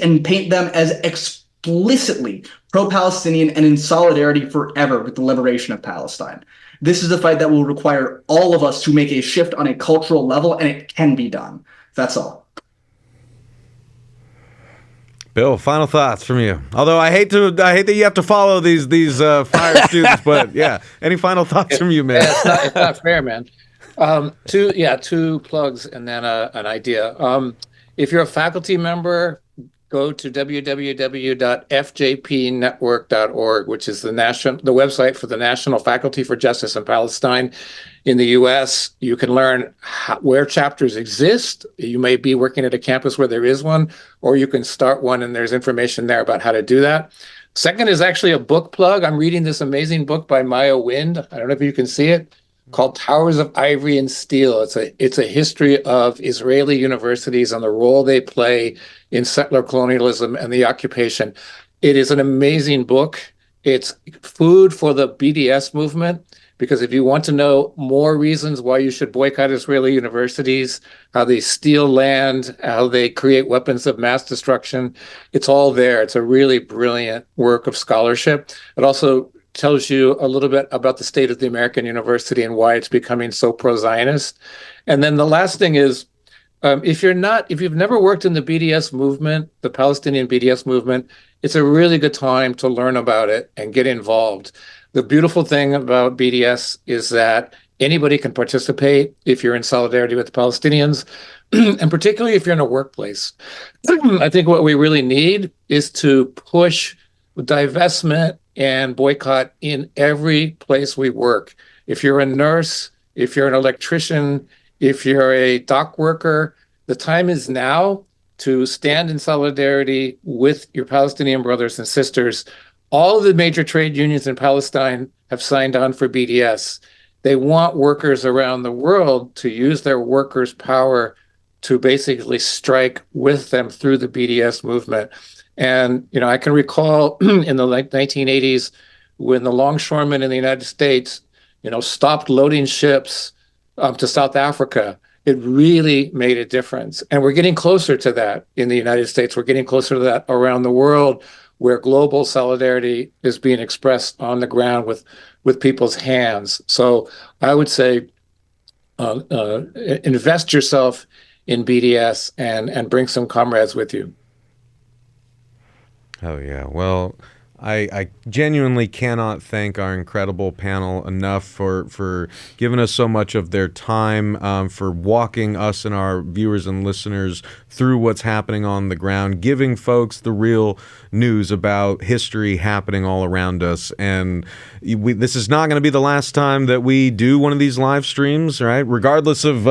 and paint them as explicitly pro-Palestinian and in solidarity forever with the liberation of Palestine. This is a fight that will require all of us to make a shift on a cultural level, and it can be done. That's all. Bill, final thoughts from you. Although I hate that you have to follow these fire students, but yeah, any final thoughts from you, man? Yeah, it's not fair, man. 2 plugs and then an idea. If you're a faculty member, go to www.fjpnetwork.org, which is the website for the National Faculty for Justice in Palestine in the U.S. You can learn where chapters exist. You may be working at a campus where there is one, or you can start one, and there's information there about how to do that. Second is actually a book plug. I'm reading this amazing book by Maya Wind. I don't know if you can see it, called Towers of Ivory and Steel. It's a history of Israeli universities and the role they play in settler colonialism and the occupation. It is an amazing book. It's food for the BDS movement, because if you want to know more reasons why you should boycott Israeli universities, how they steal land, how they create weapons of mass destruction, it's all there. It's a really brilliant work of scholarship. It also tells you a little bit about the state of the American university and why it's becoming so pro-Zionist. And then the last thing is, if you've never worked in the BDS movement, the Palestinian BDS movement, it's a really good time to learn about it and get involved. The beautiful thing about BDS is that anybody can participate if you're in solidarity with the Palestinians, and particularly if you're in a workplace. I think what we really need is to push divestment and boycott in every place we work. If you're a nurse, if you're an electrician, if you're a dock worker, the time is now to stand in solidarity with your Palestinian brothers and sisters. All of the major trade unions in Palestine have signed on for BDS. They want workers around the world to use their workers' power to basically strike with them through the BDS movement. And, I can recall in the 1980s when the longshoremen in the United States, stopped loading ships to South Africa. It really made a difference. And we're getting closer to that in the United States. We're getting closer to that around the world, where global solidarity is being expressed on the ground with people's hands. So I would say invest yourself in BDS and bring some comrades with you. Oh, yeah. Well, I genuinely cannot thank our incredible panel enough for giving us so much of their time, for walking us and our viewers and listeners through what's happening on the ground, giving folks the real news about history happening all around us. And this is not going to be the last time that we do one of these live streams, right? Regardless of,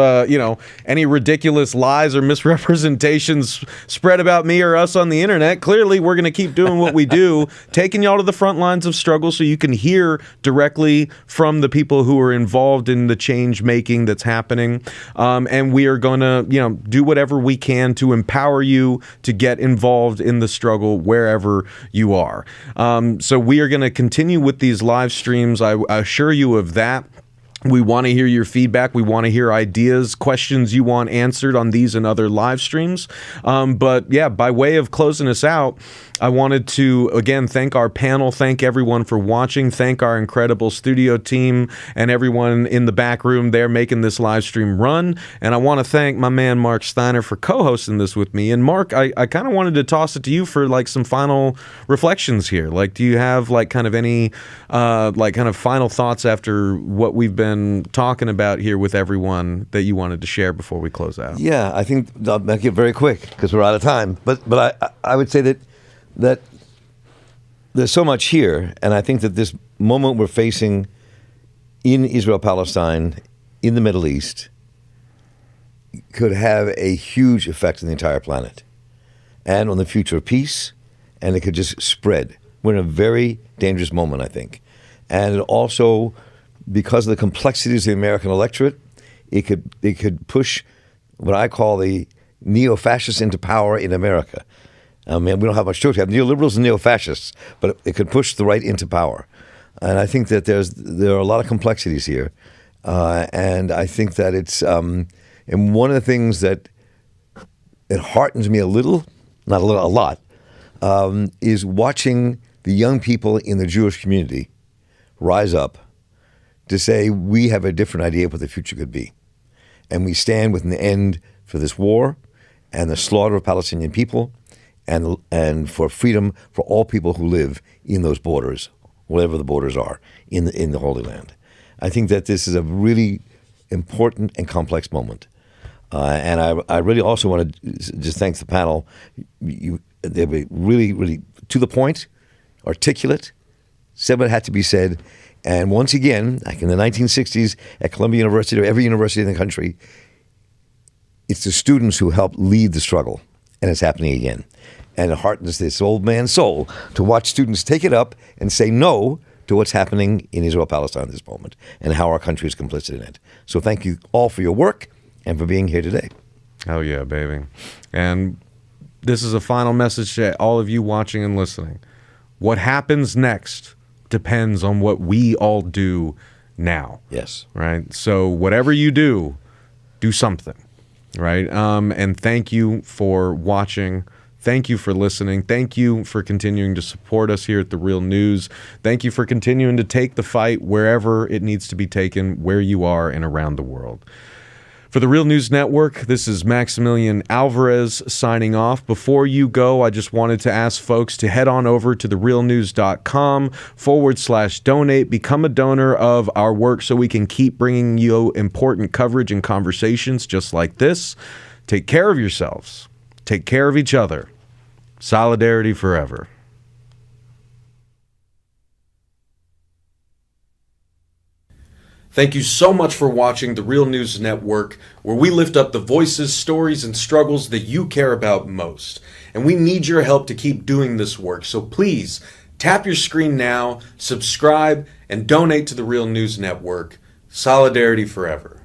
any ridiculous lies or misrepresentations spread about me or us on the internet. Clearly, we're going to keep doing what we do, taking y'all to the front lines of struggle so you can hear directly from the people who are involved in the change making that's happening. And we are going to, do whatever we can to empower you to get involved in the struggle wherever you are. So we are going to continue with these live streams. I assure you of that. We want to hear your feedback. We want to hear ideas, questions you want answered on these and other live streams. But yeah, by way of closing us out, I wanted to, again, thank our panel, thank everyone for watching, thank our incredible studio team and everyone in the back room there making this live stream run. And I want to thank my man, Marc Steiner, for co-hosting this with me. And Marc, I kind of wanted to toss it to you for like some final reflections here. Like, do you have like kind of any like kind of final thoughts after what we've been talking about here with everyone that you wanted to share before we close out? Yeah, I think I'll make it very quick because we're out of time. But I would say that there's so much here, and I think that this moment we're facing in Israel-Palestine, in the Middle East, could have a huge effect on the entire planet and on the future of peace, and it could just spread. We're in a very dangerous moment, I think. And it also, because of the complexities of the American electorate, it could push what I call the neo-fascists into power in America. I mean, we don't have much choice. We have neoliberals and neo-fascists, but it could push the right into power. And I think that there are a lot of complexities here. And I think that it's, and one of the things that it heartens me a little, not a little, a lot, is watching the young people in the Jewish community rise up to say, we have a different idea of what the future could be. And we stand with an end for this war and the slaughter of Palestinian people, and for freedom for all people who live in those borders, whatever the borders are, in the Holy Land. I think that this is a really important and complex moment. And I really also want to just thank the panel. They were really, really to the point, articulate, said what had to be said. And once again, like in the 1960s at Columbia University or every university in the country, it's the students who helped lead the struggle. And it's happening again. And it heartens this old man's soul to watch students take it up and say no to what's happening in Israel-Palestine at this moment and how our country is complicit in it. So thank you all for your work and for being here today. Oh yeah, baby. And this is a final message to all of you watching and listening. What happens next depends on what we all do now. Yes. Right? So whatever you do something. Right? And thank you for watching. Thank you for listening. Thank you for continuing to support us here at The Real News. Thank you for continuing to take the fight wherever it needs to be taken, where you are and around the world. For The Real News Network, this is Maximillian Alvarez signing off. Before you go, I just wanted to ask folks to head on over to therealnews.com/donate. Become a donor of our work so we can keep bringing you important coverage and conversations just like this. Take care of yourselves. Take care of each other. Solidarity forever. Thank you so much for watching The Real News Network, where we lift up the voices, stories, and struggles that you care about most. And we need your help to keep doing this work. So please tap your screen now, subscribe, and donate to The Real News Network. Solidarity forever.